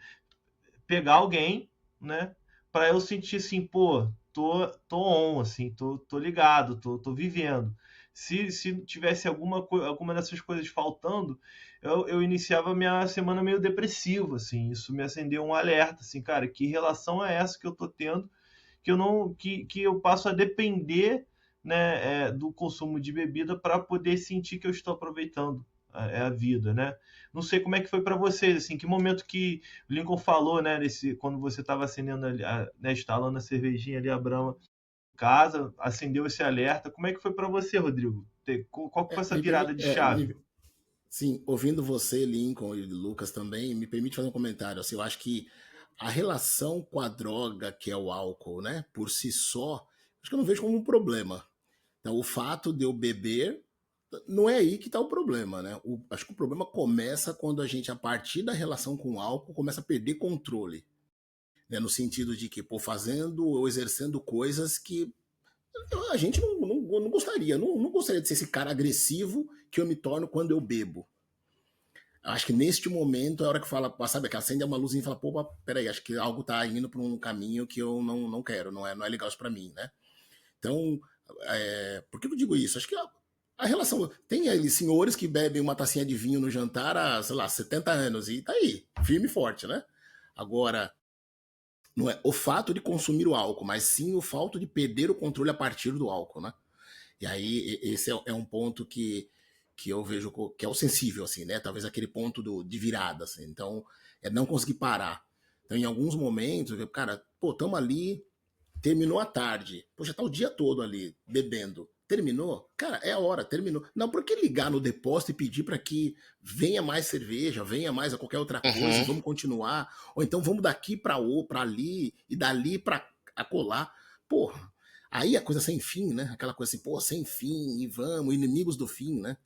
pegar alguém, né? Para eu sentir assim, pô, tô on, assim, tô ligado, tô vivendo. Se tivesse alguma dessas coisas faltando, eu iniciava a minha semana meio depressiva, assim. Isso me acendeu um alerta, assim, cara, que relação é essa que eu tô tendo, que eu não, que eu passo a depender, né, do consumo de bebida para poder sentir que eu estou aproveitando a vida, né? Não sei como é que foi para vocês, assim, que momento que o Lincoln falou, né, quando você estava acendendo ali, né, instalando a cervejinha ali, a Brahma em casa, acendeu esse alerta. Como é que foi para você, Rodrigo? Qual que foi essa Me virada permite, de chave? sim, ouvindo você, Lincoln e Lucas também, me permite fazer um comentário. Assim, eu acho que a relação com a droga, que é o álcool, né, por si só, acho que eu não vejo como um problema. Então, o fato de eu beber não é aí que está o problema, né? Acho que o problema começa quando a gente, a partir da relação com o álcool, começa a perder controle, né? No sentido de que, pô, fazendo ou exercendo coisas que a gente não gostaria. Não gostaria de ser esse cara agressivo que eu me torno quando eu bebo. Acho que neste momento é a hora que fala, sabe, que acende uma luzinha e fala, pô, peraí, acho que algo tá indo para um caminho que eu não quero, não é legal isso para mim, né? Então, por que eu digo isso? Acho que a relação. Tem ali senhores que bebem uma tacinha de vinho no jantar há, sei lá, 70 anos e tá aí, firme e forte, né? Agora, não é o fato de consumir o álcool, mas sim o fato de perder o controle a partir do álcool, né? E aí, esse é um ponto que eu vejo que é o sensível, assim, né? Talvez aquele ponto de virada, assim. Então, é não conseguir parar. Então, em alguns momentos, cara, pô, tamo ali, terminou a tarde. Pô, já tá o dia todo ali, bebendo. Terminou? Cara, é a hora, terminou. Não, por que ligar no depósito e pedir para que venha mais cerveja, venha mais a qualquer outra coisa e Uhum. vamos continuar? Ou então vamos daqui para ali e dali para acolá. Porra, Aí a coisa sem fim, né? Aquela coisa assim, pô, sem fim, e vamos, inimigos do fim, né?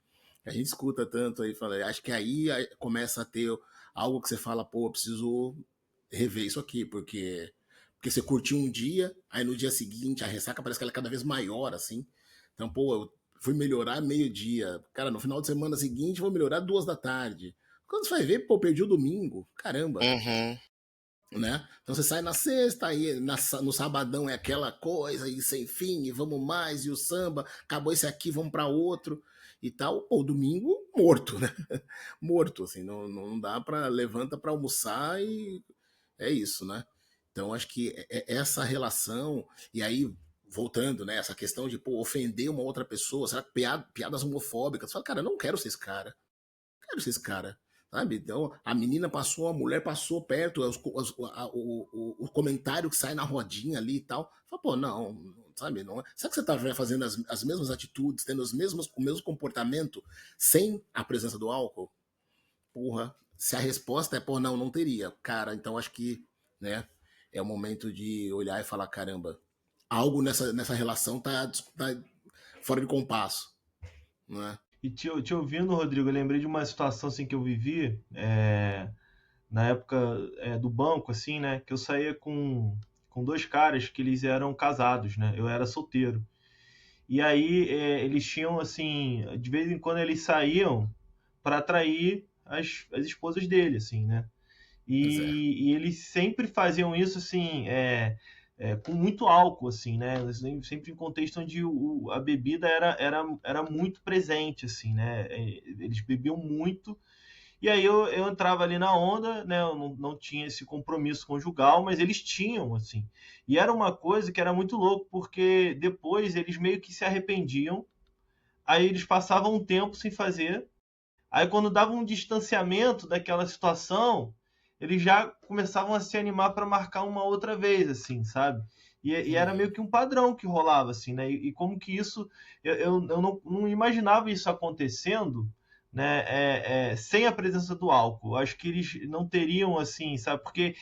A gente escuta tanto aí, fala, acho que aí começa a ter algo que você fala, pô, eu preciso rever isso aqui, porque você curtiu um dia, aí no dia seguinte a ressaca parece que ela é cada vez maior, assim. Então, pô, eu fui melhorar meio-dia. Cara, no final de semana seguinte, vou melhorar 2 da tarde. Quando você vai ver, pô, perdi o domingo. Caramba, Uhum. né? Então você sai na sexta, aí no sabadão é aquela coisa, e sem fim, e vamos mais, e o samba, acabou esse aqui, vamos para outro, e tal. Pô, domingo, morto, né? Morto, assim, não dá para levanta para almoçar e é isso, né? Então acho que essa relação, e aí voltando, né, essa questão de pô, ofender uma outra pessoa, será que piadas homofóbicas, você fala, cara, eu não quero ser esse cara, quero ser esse cara, sabe? Então a menina passou, a mulher passou perto, o comentário que sai na rodinha ali e tal, fala, pô, não, sabe? Não, será que você tá fazendo as mesmas atitudes, tendo o mesmo comportamento sem a presença do álcool? Porra, se a resposta é, pô, não teria. Cara, então acho que, né, é o momento de olhar e falar, caramba, algo nessa relação tá fora de compasso, né? E te ouvindo, Rodrigo, eu lembrei de uma situação assim que eu vivi na época do banco, assim, né? Que eu saía com dois caras que eles eram casados, né? Eu era solteiro. E aí eles tinham, assim, de vez em quando eles saíam para atrair as esposas dele, assim, né? Pois é. E eles sempre faziam isso, assim, com muito álcool, assim, né? Sempre em contexto onde a bebida era muito presente, assim, né? Eles bebiam muito. E aí eu entrava ali na onda, né? Eu não tinha esse compromisso conjugal, mas eles tinham, assim. E era uma coisa que era muito louco, porque depois eles meio que se arrependiam, aí eles passavam um tempo sem fazer, aí quando dava um distanciamento daquela situação, eles já começavam a se animar para marcar uma outra vez, assim, sabe? E era meio que um padrão que rolava, assim, né? E como que isso... Eu não imaginava isso acontecendo, né? Sem a presença do álcool. Acho que eles não teriam, assim, sabe? Porque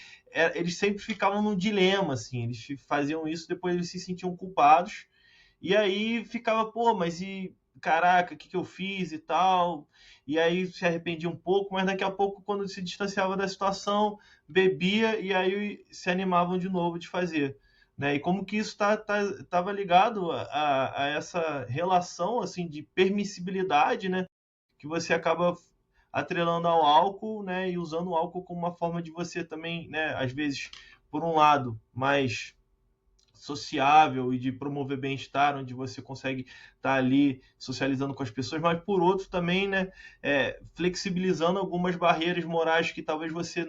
eles sempre ficavam num dilema, assim. Eles faziam isso, depois eles se sentiam culpados. E aí ficava, pô, mas e... Caraca, o que eu fiz e tal? E aí se arrependia um pouco, mas daqui a pouco, quando se distanciava da situação, bebia e aí se animavam de novo de fazer. Né? E como que isso estava ligado a essa relação assim de permissibilidade, né? Que você acaba atrelando ao álcool, né? E usando o álcool como uma forma de você também, né? Às vezes, por um lado, mais sociável e de promover bem-estar, onde você consegue estar ali socializando com as pessoas, mas por outro também, né, flexibilizando algumas barreiras morais que talvez você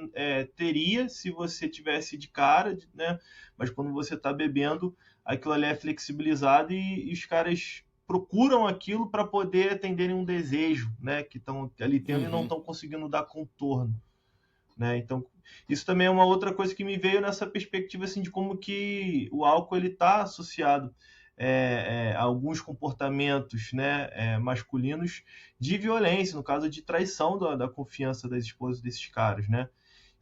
teria se você tivesse de cara, né, mas quando você está bebendo, aquilo ali é flexibilizado e os caras procuram aquilo para poder atenderem um desejo, né, que estão ali tendo e não estão conseguindo dar contorno. Né? Então, isso também é uma outra coisa que me veio nessa perspectiva assim, de como que o álcool está associado a alguns comportamentos, né, masculinos de violência, no caso de traição da confiança das esposas desses caras. Né?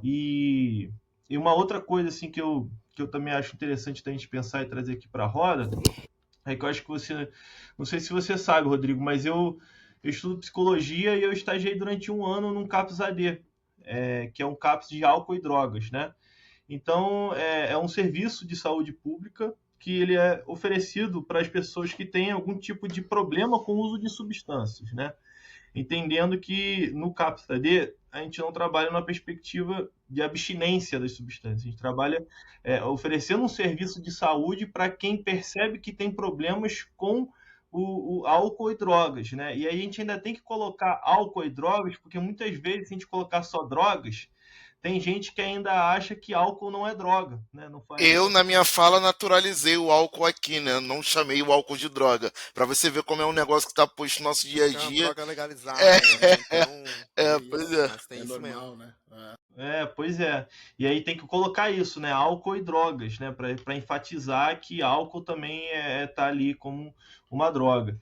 E uma outra coisa assim, que eu também acho interessante da gente pensar e trazer aqui para a roda é que eu acho que você... Não sei se você sabe, Rodrigo, mas eu estudo psicologia e eu estagiei durante um ano num CAPS AD, que é um CAPS de álcool e drogas, né? Então, é um serviço de saúde pública que ele é oferecido para as pessoas que têm algum tipo de problema com o uso de substâncias, né? Entendendo que no CAPS-AD a gente não trabalha numa perspectiva de abstinência das substâncias, a gente trabalha oferecendo um serviço de saúde para quem percebe que tem problemas com o álcool e drogas, né? E aí a gente ainda tem que colocar álcool e drogas, porque muitas vezes, se a gente colocar só drogas, tem gente que ainda acha que álcool não é droga, né? Não faz... Eu, na minha fala, naturalizei o álcool aqui, né? Eu não chamei o álcool de droga. Pra você ver como é um negócio que tá posto no nosso dia a É uma dia. droga legalizada, É, né? Então, pois é. mas tem É isso mesmo. normal, né? Pois é. E aí tem que colocar isso, né? Álcool e drogas, né? Para enfatizar que álcool também tá ali como uma droga.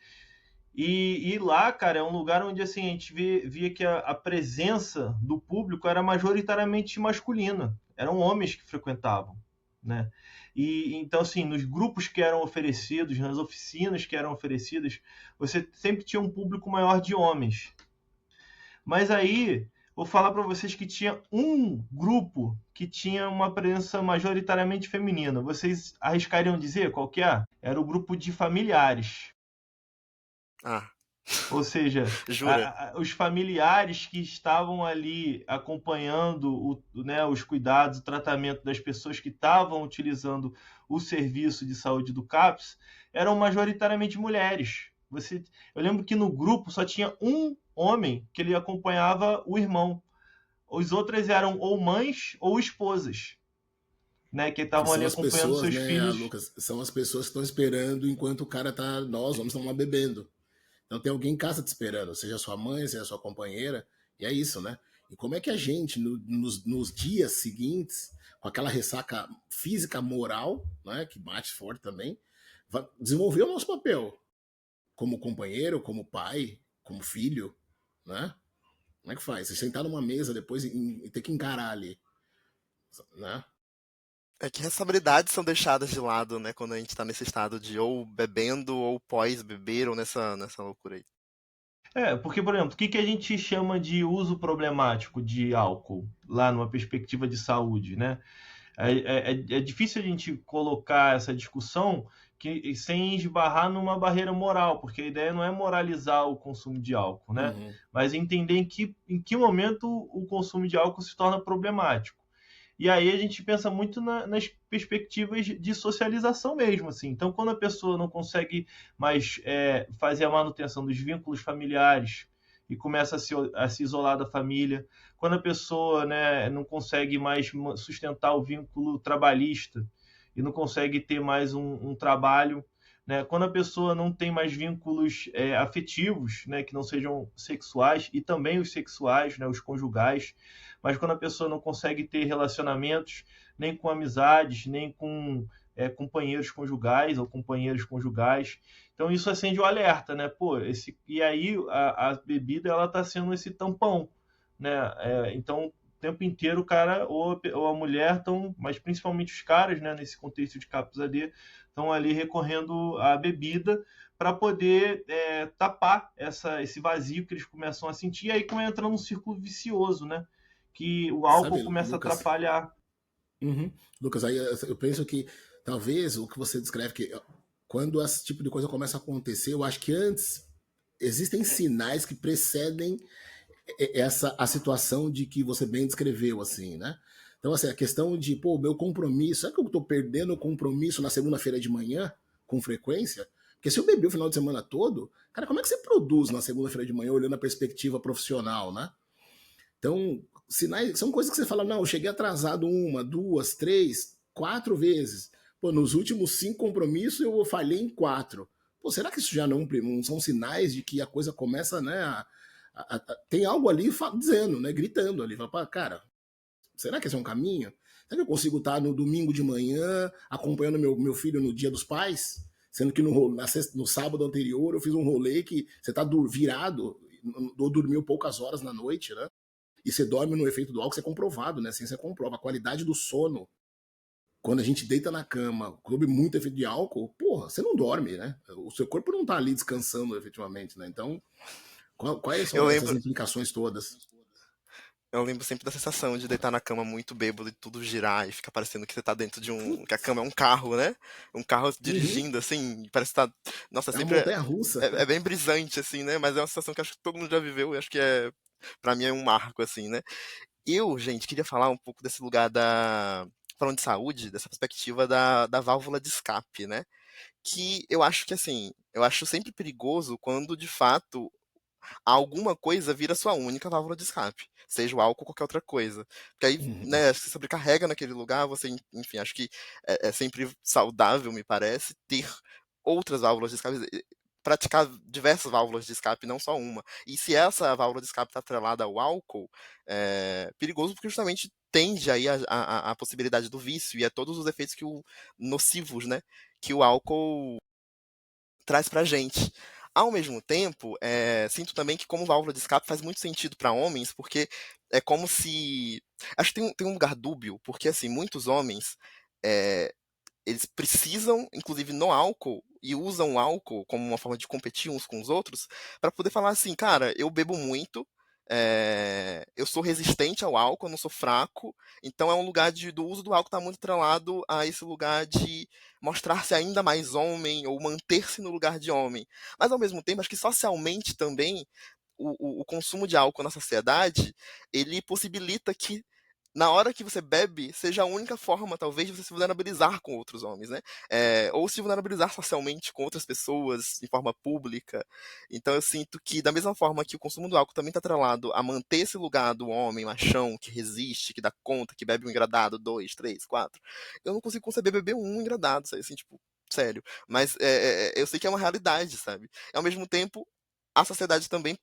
E lá, cara, é um lugar onde assim, a gente via que a presença do público era majoritariamente masculina. Eram homens que frequentavam, né? E então, assim, nos grupos que eram oferecidos, nas oficinas que eram oferecidas, você sempre tinha um público maior de homens. Mas aí, vou falar para vocês que tinha um grupo que tinha uma presença majoritariamente feminina. Vocês arriscariam dizer qual que é? Era o grupo de familiares. Ah, Ou seja, jura? os familiares que estavam ali acompanhando né, os cuidados, o tratamento das pessoas que estavam utilizando o serviço de saúde do CAPS eram majoritariamente mulheres. Eu lembro que no grupo só tinha um homem que ele acompanhava o irmão. Os outros eram ou mães ou esposas, né, que Que estavam ali são as acompanhando pessoas, seus né, filhos. Lucas? São as pessoas que estão esperando enquanto o cara tá. Nós vamos estar lá bebendo. Então tem alguém em casa te esperando, seja sua mãe, seja sua companheira, e é isso, né? E como é que a gente, nos dias seguintes, com aquela ressaca física, moral, né, que bate forte também, vai desenvolver o nosso papel como companheiro, como pai, como filho, né? Como é que faz? Você sentar numa mesa depois e ter que encarar ali, né? É que responsabilidades são deixadas de lado, né, quando a gente tá nesse estado de ou bebendo ou pós-beber ou nessa loucura aí. Porque, por exemplo, o que, que a gente chama de uso problemático de álcool, lá numa perspectiva de saúde, né? É difícil a gente colocar essa discussão sem esbarrar numa barreira moral, porque a ideia não é moralizar o consumo de álcool, né? Uhum. Mas entender em que momento o consumo de álcool se torna problemático. E aí a gente pensa muito nas perspectivas de socialização mesmo, assim. Então, quando a pessoa não consegue mais fazer a manutenção dos vínculos familiares e começa a se isolar da família, quando a pessoa, né, não consegue mais sustentar o vínculo trabalhista e não consegue ter mais um trabalho, né, quando a pessoa não tem mais vínculos afetivos, né, que não sejam sexuais, e também os sexuais, né, os conjugais, mas quando a pessoa não consegue ter relacionamentos nem com amizades, nem com companheiros conjugais ou companheiros conjugais. Então isso acende o alerta, né? Pô, e aí a bebida ela está sendo esse tampão, né? Então o tempo inteiro o cara ou a mulher estão, mas principalmente os caras, né? Nesse contexto de Capos AD, estão ali recorrendo à bebida para poder tapar esse vazio que eles começam a sentir, e aí entra num círculo vicioso, né? Que o álcool Sabe, começa a Lucas? atrapalhar. Uhum. Lucas, aí eu penso que talvez o que você descreve, que quando esse tipo de coisa começa a acontecer, eu acho que antes existem sinais que precedem a situação de que você bem descreveu, assim, né? Então, assim, a questão de, pô, meu compromisso, será que eu tô perdendo o compromisso na segunda-feira de manhã, com frequência? Porque se eu beber o final de semana todo, cara, como é que você produz na segunda-feira de manhã olhando a perspectiva profissional, né? Então, sinais, são coisas que você fala, não, eu cheguei atrasado uma, duas, três, quatro vezes. Pô, nos últimos 5 compromissos eu falhei em 4. Pô, será que isso já não são sinais de que a coisa começa, né, tem algo ali dizendo, né, gritando ali, fala, cara, será que esse é um caminho? Será que eu consigo estar no domingo de manhã acompanhando meu filho no Dia dos Pais? Sendo que no sábado anterior eu fiz um rolê que você tá virado, ou dormiu poucas horas na noite, né? E você dorme no efeito do álcool, isso é comprovado, né? A ciência comprova. A qualidade do sono, quando a gente deita na cama, sob muito efeito de álcool, porra, você não dorme, né? O seu corpo não tá ali descansando efetivamente, né? Então, quais Eu são essas lembro, implicações todas? eu lembro sempre da sensação de deitar na cama muito bêbado e tudo girar e ficar parecendo que você tá dentro de um. Que a cama é um carro, né? Um carro Uhum. dirigindo, assim, parece que tá. Nossa, É uma sempre montanha russa. é bem brisante, assim, né? Mas é uma sensação que acho que todo mundo já viveu e acho que pra mim é um marco, assim, né? Eu, gente, queria falar um pouco desse lugar da. Falando de saúde, dessa perspectiva da válvula de escape, né? Que eu acho que, assim, eu acho sempre perigoso quando, de fato, alguma coisa vira sua única válvula de escape, seja o álcool ou qualquer outra coisa. Porque aí, Uhum. né, se sobrecarrega naquele lugar, você, enfim, acho que é sempre saudável, me parece, ter outras válvulas de escape, praticar diversas válvulas de escape, não só uma. E se essa válvula de escape está atrelada ao álcool, é perigoso porque justamente tende aí a possibilidade do vício e a todos os efeitos nocivos, né, que o álcool traz pra gente. Ao mesmo tempo, sinto também que como válvula de escape faz muito sentido para homens, porque é como se. Acho que tem um lugar dúbio, porque assim, muitos homens, é, eles precisam, inclusive no álcool, e usam o álcool como uma forma de competir uns com os outros, para poder falar assim, cara, eu bebo muito, eu sou resistente ao álcool, eu não sou fraco, então é um lugar do uso do álcool está muito atrelado a esse lugar de mostrar-se ainda mais homem ou manter-se no lugar de homem. Mas ao mesmo tempo, acho que socialmente também o consumo de álcool na sociedade, ele possibilita que na hora que você bebe, seja a única forma, talvez, de você se vulnerabilizar com outros homens, né? Ou se vulnerabilizar socialmente com outras pessoas, de forma pública. Então eu sinto que, da mesma forma que o consumo do álcool também está atrelado a manter esse lugar do homem machão, que resiste, que dá conta, que bebe um engradado, 2, 3, 4, eu não consigo conceber beber um engradado, sabe? Assim, tipo, sério. Mas eu sei que é uma realidade, sabe? Ao mesmo tempo, a sociedade também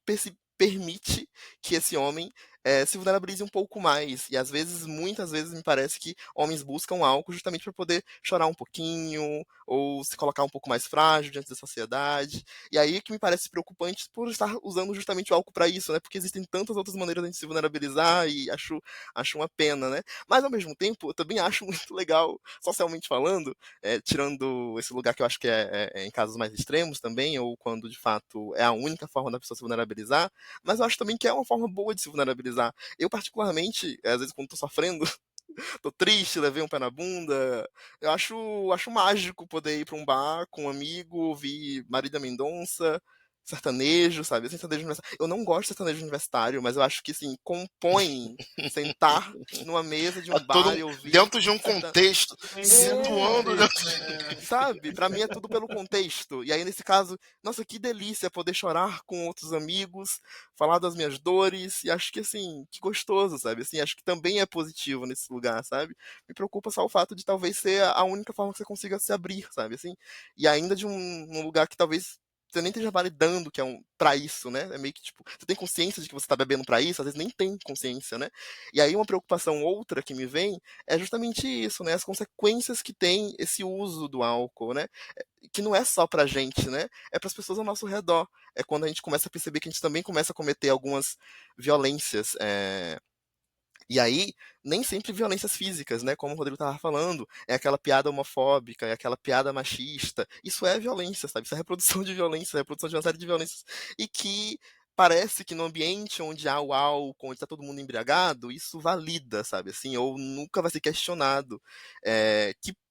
permite que esse homem se vulnerabilize um pouco mais. E às vezes, muitas vezes, me parece que homens buscam álcool justamente para poder chorar um pouquinho, ou se colocar um pouco mais frágil diante da sociedade. E aí que me parece preocupante por estar usando justamente o álcool para isso, né? Porque existem tantas outras maneiras de a gente se vulnerabilizar e acho uma pena, né? Mas ao mesmo tempo, eu também acho muito legal, socialmente falando, tirando esse lugar que eu acho que é em casos mais extremos também, ou quando de fato é a única forma da pessoa se vulnerabilizar, mas eu acho também que é uma forma boa de se vulnerabilizar. Eu, particularmente, às vezes, quando tô sofrendo, tô triste, levei um pé na bunda, eu acho mágico poder ir pra um bar com um amigo, ouvir Marília Mendonça, sertanejo, sabe? Assim, sertanejo universitário. Eu não gosto de sertanejo universitário, mas eu acho que, assim, compõe sentar numa mesa de É um bar e todo ouvir dentro de um sertanejo. contexto, Dentro do situando É, contexto, dentro né? sabe? Pra mim é tudo pelo contexto. E aí, nesse caso, nossa, que delícia poder chorar com outros amigos, falar das minhas dores, e acho que, assim, que gostoso, sabe? Assim, acho que também é positivo nesse lugar, sabe? Me preocupa só o fato de talvez ser a única forma que você consiga se abrir, sabe? Assim, e ainda de um lugar que talvez você nem esteja validando que é pra isso, né? É meio que, tipo, você tem consciência de que você tá bebendo pra isso, às vezes nem tem consciência, né? E aí uma preocupação outra que me vem é justamente isso, né? As consequências que tem esse uso do álcool, né? Que não é só pra gente, né? É para as pessoas ao nosso redor. É quando a gente começa a perceber que a gente também começa a cometer algumas violências. E aí, nem sempre violências físicas, né? Como o Rodrigo estava falando, é aquela piada homofóbica, é aquela piada machista. Isso é violência, sabe? Isso é reprodução de violência, é reprodução de uma série de violências. E que parece que no ambiente onde há o álcool, onde está todo mundo embriagado, isso valida, sabe? Assim, ou nunca vai ser questionado.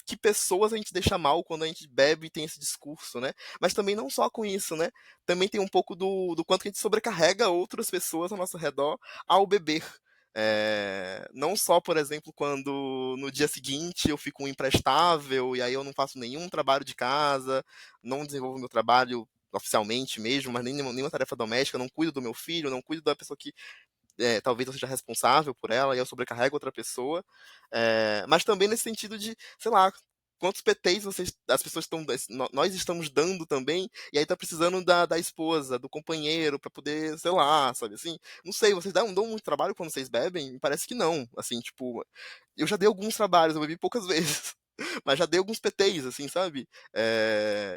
Que pessoas a gente deixa mal quando a gente bebe e tem esse discurso, né? Mas também não só com isso, né? Também tem um pouco do quanto que a gente sobrecarrega outras pessoas ao nosso redor ao beber. Não só, por exemplo, quando no dia seguinte eu fico imprestável e aí eu não faço nenhum trabalho de casa, não desenvolvo meu trabalho oficialmente mesmo, mas nem nenhuma tarefa doméstica, não cuido do meu filho, não cuido da pessoa que talvez eu seja responsável por ela e eu sobrecarrego outra pessoa. Mas também nesse sentido de, sei lá, quantos PTs as pessoas estão, nós estamos dando também, e aí tá precisando da esposa, do companheiro, pra poder, sei lá, sabe assim? Não sei, vocês dão muito trabalho quando vocês bebem? Me parece que não. Assim, tipo, eu já dei alguns trabalhos, eu bebi poucas vezes. Mas já dei alguns PTs, assim, sabe?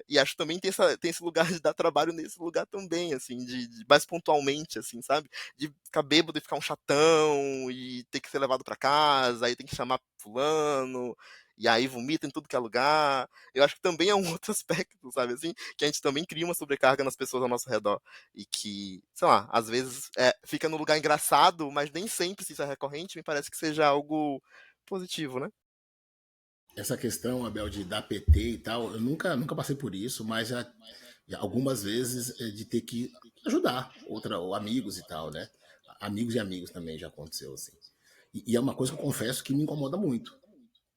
E acho que também tem esse lugar de dar trabalho nesse lugar também, assim, de mais pontualmente, assim, sabe? De ficar bêbado e ficar um chatão, e ter que ser levado pra casa, aí tem que chamar fulano, e aí vomita em tudo que é lugar. Eu acho que também é um outro aspecto, sabe, assim, que a gente também cria uma sobrecarga nas pessoas ao nosso redor. E que, sei lá, às vezes fica no lugar engraçado, mas nem sempre, se isso é recorrente, me parece que seja algo positivo, né? Essa questão, Abel, de dar PT e tal, eu nunca passei por isso, mas já algumas vezes de ter que ajudar ou amigos e tal, né? Amigos e amigos também já aconteceu, assim. E é uma coisa que eu confesso que me incomoda muito.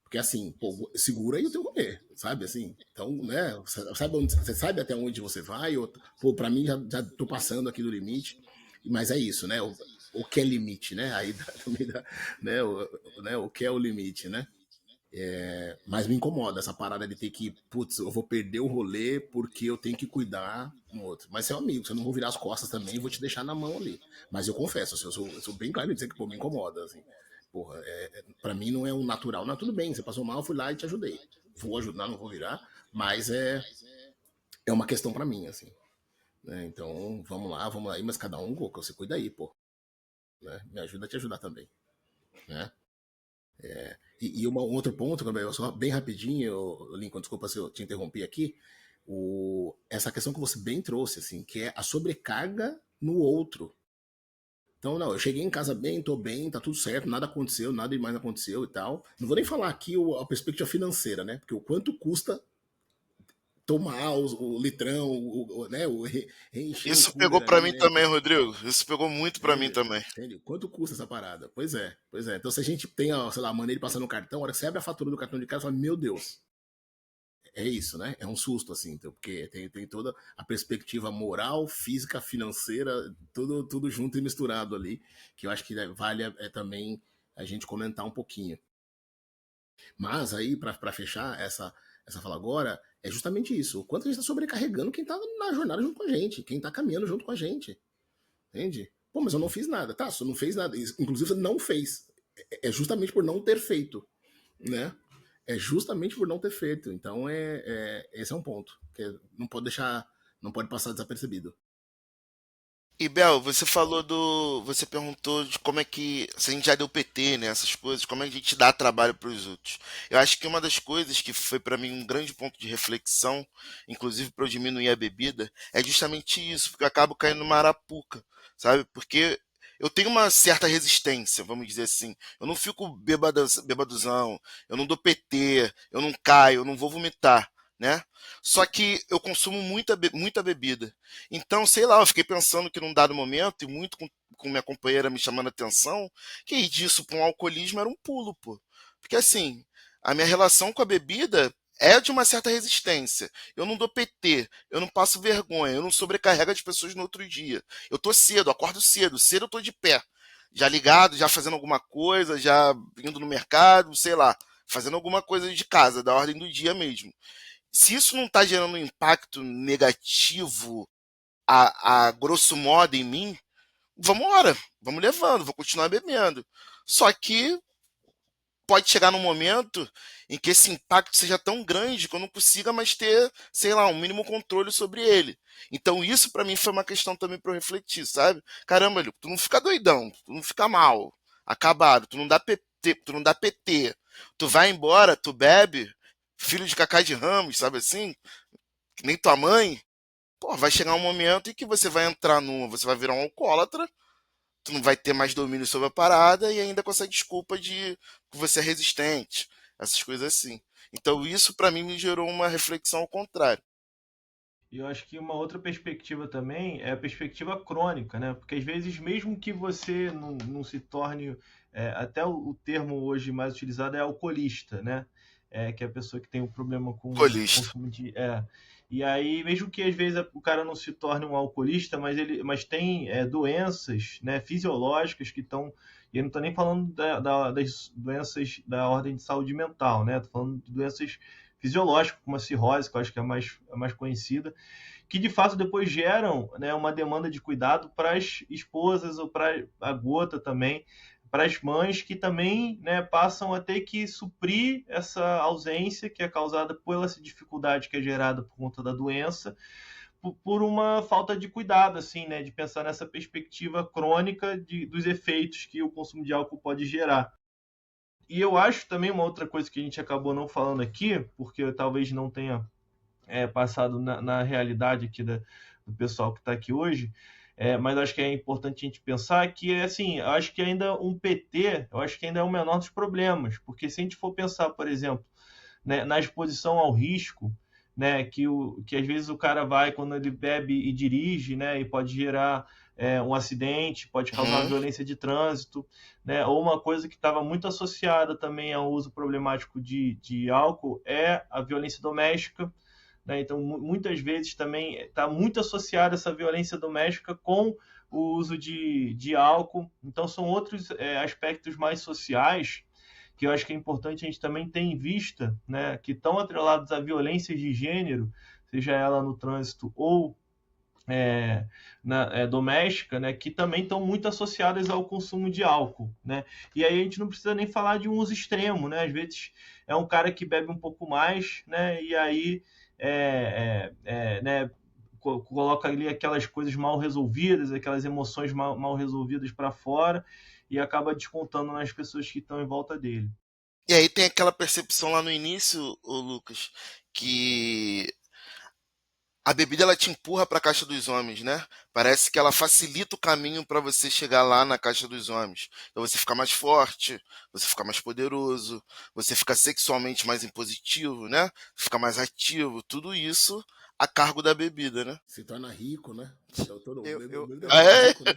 Porque assim, pô, segura aí o teu rolê, sabe? Assim, então, né? Você sabe até onde você vai? Ou, pô, pra mim já tô passando aqui do limite. Mas é isso, né? O que é limite, né? Aí também dá, né? O que é o limite, né? Mas me incomoda essa parada de ter que, putz, eu vou perder o rolê porque eu tenho que cuidar no outro. Mas você é um amigo, você não vou virar as costas também e vou te deixar na mão ali. Mas eu confesso, assim, eu sou bem claro em dizer que, pô, me incomoda, assim. Porra, pra mim não é um natural. Não, tudo bem, você passou mal, eu fui lá e te ajudei. Vou ajudar, não vou virar, mas é uma questão pra mim, assim. Né? Então, vamos lá aí, mas cada um, você cuida aí, pô. Né? Me ajuda a te ajudar também. Né? Um outro ponto, Gabriel, só bem rapidinho, Lincoln, desculpa se eu te interrompi aqui, essa questão que você bem trouxe, assim, que é a sobrecarga no outro. Então, não, eu cheguei em casa bem, tô bem, tá tudo certo, nada aconteceu, nada demais aconteceu e tal. Não vou nem falar aqui a perspectiva financeira, né? Porque o quanto custa tomar o litrão, né? Encher o Isso pegou cooler pra ali, mim né? também, Rodrigo. Isso pegou muito pra mim Entende? também. Entende? Quanto custa essa parada? Pois é, pois é. Então, se a gente tem, ó, sei lá, a maneira de passar no cartão, a hora que você abre a fatura do cartão de casa, você fala, meu Deus, é isso, né? É um susto, assim, então, porque tem toda a perspectiva moral, física, financeira, tudo junto e misturado ali, que eu acho que vale também a gente comentar um pouquinho. Mas aí, para fechar essa fala agora, é justamente isso. O quanto a gente está sobrecarregando quem está na jornada junto com a gente, quem está caminhando junto com a gente. Entende? Pô, mas eu não fiz nada. Tá, você não fez nada. Inclusive, você não fez. É justamente por não ter feito, né? É justamente por não ter feito. Então, esse é um ponto que não pode deixar, não pode passar desapercebido. E Bel, você perguntou de como é que, se a gente já deu PT, né, essas coisas, como é que a gente dá trabalho para os outros. Eu acho que uma das coisas que foi para mim um grande ponto de reflexão, inclusive para eu diminuir a bebida, é justamente isso, porque eu acabo caindo numa arapuca, sabe? Porque eu tenho uma certa resistência, vamos dizer assim. Eu não fico bebaduzão, eu não dou PT, eu não caio, eu não vou vomitar, né? Só que eu consumo muita bebida. Então, sei lá, eu fiquei pensando que num dado momento, e muito com minha companheira me chamando a atenção, que ir disso para um alcoolismo era um pulo, pô. Porque assim, a minha relação com a bebida é de uma certa resistência. Eu não dou PT, eu não passo vergonha, eu não sobrecarrego as pessoas no outro dia. Eu tô cedo, acordo cedo, cedo eu tô de pé. Já ligado, já fazendo alguma coisa, já indo no mercado, sei lá, fazendo alguma coisa de casa, da ordem do dia mesmo. Se isso não está gerando um impacto negativo a grosso modo em mim, vamos embora, vamos levando, vou continuar bebendo. Só que pode chegar num momento em que esse impacto seja tão grande que eu não consiga mais ter, sei lá, um mínimo controle sobre ele. Então isso para mim foi uma questão também para eu refletir, sabe? Caramba, Lico, tu não fica doidão, tu não fica mal, acabado, tu não dá PT, tu não dá PT. Tu vai embora, tu bebe, filho de Cacá de Ramos, sabe assim? Que nem tua mãe. Pô, vai chegar um momento em que você vai entrar numa, você vai virar um alcoólatra, tu não vai ter mais domínio sobre a parada e ainda com essa desculpa de que você é resistente, essas coisas assim. Então isso pra mim me gerou uma reflexão ao contrário. E eu acho que uma outra perspectiva também é a perspectiva crônica, né? Porque às vezes, mesmo que você não se torne, até o termo hoje mais utilizado é alcoolista, né? Que é a pessoa que tem um problema com Colista. consumo de. E aí, mesmo que às vezes o cara não se torne um alcoolista, mas tem doenças, né, fisiológicas que estão. E eu não estou nem falando das doenças da ordem de saúde mental, né? Estou falando de doenças fisiológicas, como a cirrose, que eu acho que é a mais conhecida, que de fato depois geram, né, uma demanda de cuidado para as esposas ou para a gota também, para as mães que também, né, passam a ter que suprir essa ausência que é causada pela essa dificuldade que é gerada por conta da doença, por uma falta de cuidado, assim, né, de pensar nessa perspectiva crônica dos efeitos que o consumo de álcool pode gerar. E eu acho também uma outra coisa que a gente acabou não falando aqui, porque eu talvez não tenha passado na realidade aqui do pessoal que está aqui hoje, mas acho que é importante a gente pensar que, assim, eu acho que ainda um PT, eu acho que ainda é o menor dos problemas, porque se a gente for pensar, por exemplo, né, na exposição ao risco, né, que às vezes o cara vai quando ele bebe e dirige, né, e pode gerar um acidente, pode causar uma Uhum. violência de trânsito, né, ou uma coisa que estava muito associada também ao uso problemático de álcool é a violência doméstica, né? Então, muitas vezes também está muito associada essa violência doméstica com o uso de álcool. Então, são outros aspectos mais sociais que eu acho que é importante a gente também ter em vista, né, que estão atrelados a violências de gênero, seja ela no trânsito ou doméstica, né, que também estão muito associadas ao consumo de álcool, né? E aí a gente não precisa nem falar de um uso extremo, né? Às vezes é um cara que bebe um pouco mais, né? E aí né, coloca ali aquelas coisas mal resolvidas, aquelas emoções mal resolvidas para fora e acaba descontando nas pessoas que estão em volta dele. E aí tem aquela percepção lá no início, ô Lucas, que a bebida ela te empurra para a caixa dos homens, né? Parece que ela facilita o caminho para você chegar lá na caixa dos homens. Então você fica mais forte, você fica mais poderoso, você fica sexualmente mais impositivo, né? Fica mais ativo, tudo isso a cargo da bebida, né? Se torna rico, né? Então, todo Eu, eu, bebida eu, fica É, rico, né?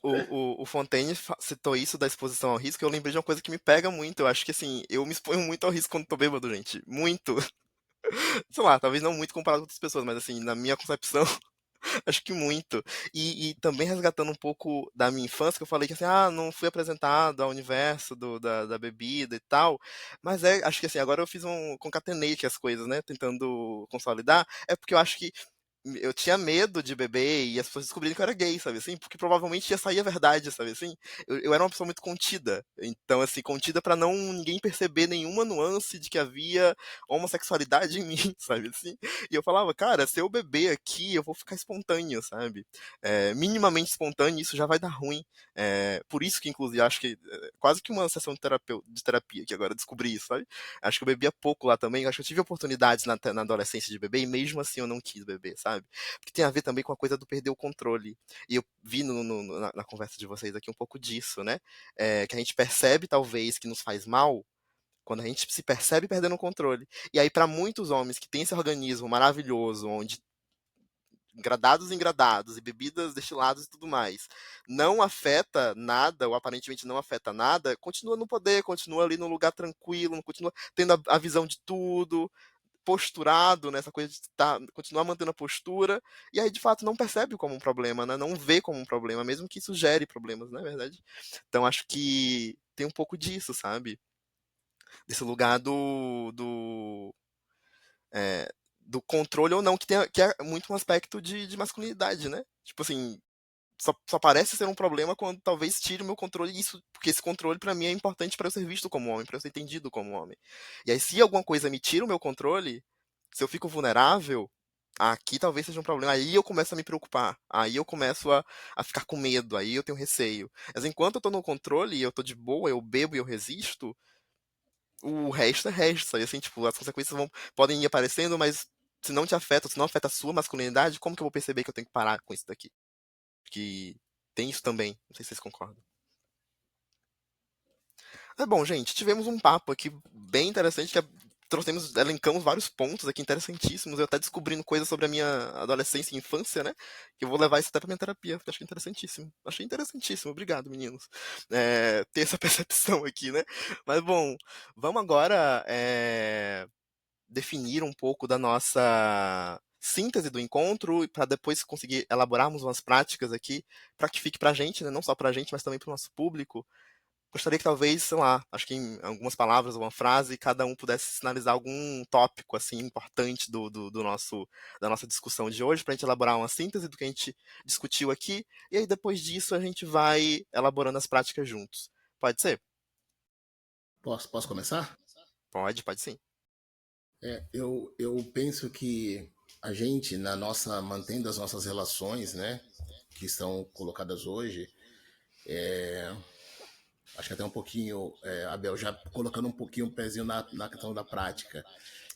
o Fontaine citou isso da exposição ao risco, eu lembrei de uma coisa que me pega muito. Eu acho que, assim, eu me exponho muito ao risco quando tô bêbado, gente. Muito. Sei lá, talvez não muito comparado com outras pessoas, mas, assim, na minha concepção, acho que muito. E também resgatando um pouco da minha infância, que eu falei que, assim, não fui apresentado ao universo da bebida e tal. Mas acho que, assim, agora eu fiz concatenei aqui as coisas, né? Tentando consolidar. É porque eu acho que eu tinha medo de beber e as pessoas descobrirem que eu era gay, sabe assim? Porque provavelmente ia sair a verdade, sabe assim? Eu era uma pessoa muito contida. Então, assim, contida pra não ninguém perceber nenhuma nuance de que havia homossexualidade em mim, sabe assim? E eu falava, cara, se eu beber aqui, eu vou ficar espontâneo, sabe? Minimamente espontâneo, isso já vai dar ruim. Por isso que, inclusive, acho que quase que uma sessão de terapia que agora eu descobri isso, sabe? Acho que eu bebia pouco lá também. Acho que eu tive oportunidades na adolescência de beber e mesmo assim eu não quis beber, sabe? Porque tem a ver também com a coisa do perder o controle. E eu vi na conversa de vocês aqui um pouco disso, né? Que a gente percebe talvez que nos faz mal quando a gente se percebe perdendo o controle. E aí, para muitos homens que têm esse organismo maravilhoso, onde engradados e bebidas destiladas e tudo mais, não afeta nada, ou aparentemente não afeta nada, continua no poder, continua ali no lugar tranquilo, continua tendo a visão de tudo, posturado nessa coisa de continuar mantendo a postura, e aí de fato não percebe como um problema, né? Não vê como um problema, mesmo que isso gere problemas, não é verdade? Então acho que tem um pouco disso, sabe? Desse lugar do controle ou não, que é muito um aspecto de masculinidade, né? Tipo assim, só parece ser um problema quando talvez tire o meu controle isso, porque esse controle pra mim é importante pra eu ser visto como homem, pra eu ser entendido como homem. E aí se alguma coisa me tira o meu controle, se eu fico vulnerável, aqui talvez seja um problema. Aí eu começo a me preocupar, aí eu começo a ficar com medo, aí eu tenho receio. Mas enquanto eu tô no controle e eu tô de boa, eu bebo e eu resisto, o resto é resto, sabe? Assim, tipo, as consequências podem ir aparecendo, mas se não te afeta, se não afeta a sua masculinidade, como que eu vou perceber que eu tenho que parar com isso daqui? Que tem isso também. Não sei se vocês concordam. É bom, gente, tivemos um papo aqui bem interessante, elencamos vários pontos aqui interessantíssimos, eu até descobrindo coisas sobre a minha adolescência e infância, né? Que eu vou levar isso até pra minha terapia, porque eu achei interessantíssimo. Achei interessantíssimo, obrigado, meninos. Ter essa percepção aqui, né? Mas bom, vamos agora definir um pouco da nossa síntese do encontro para depois conseguir elaborarmos umas práticas aqui para que fique para a gente, né? Não só para a gente, mas também para o nosso público. Gostaria que talvez, sei lá, acho que em algumas palavras, uma frase, cada um pudesse sinalizar algum tópico assim importante da nossa discussão de hoje, para a gente elaborar uma síntese do que a gente discutiu aqui, e aí depois disso a gente vai elaborando as práticas juntos. Pode ser? Posso começar? Pode sim. Eu penso que a gente, mantendo as nossas relações, né, que estão colocadas hoje, acho que até um pouquinho, Abel, já colocando um pouquinho o pezinho na questão da prática,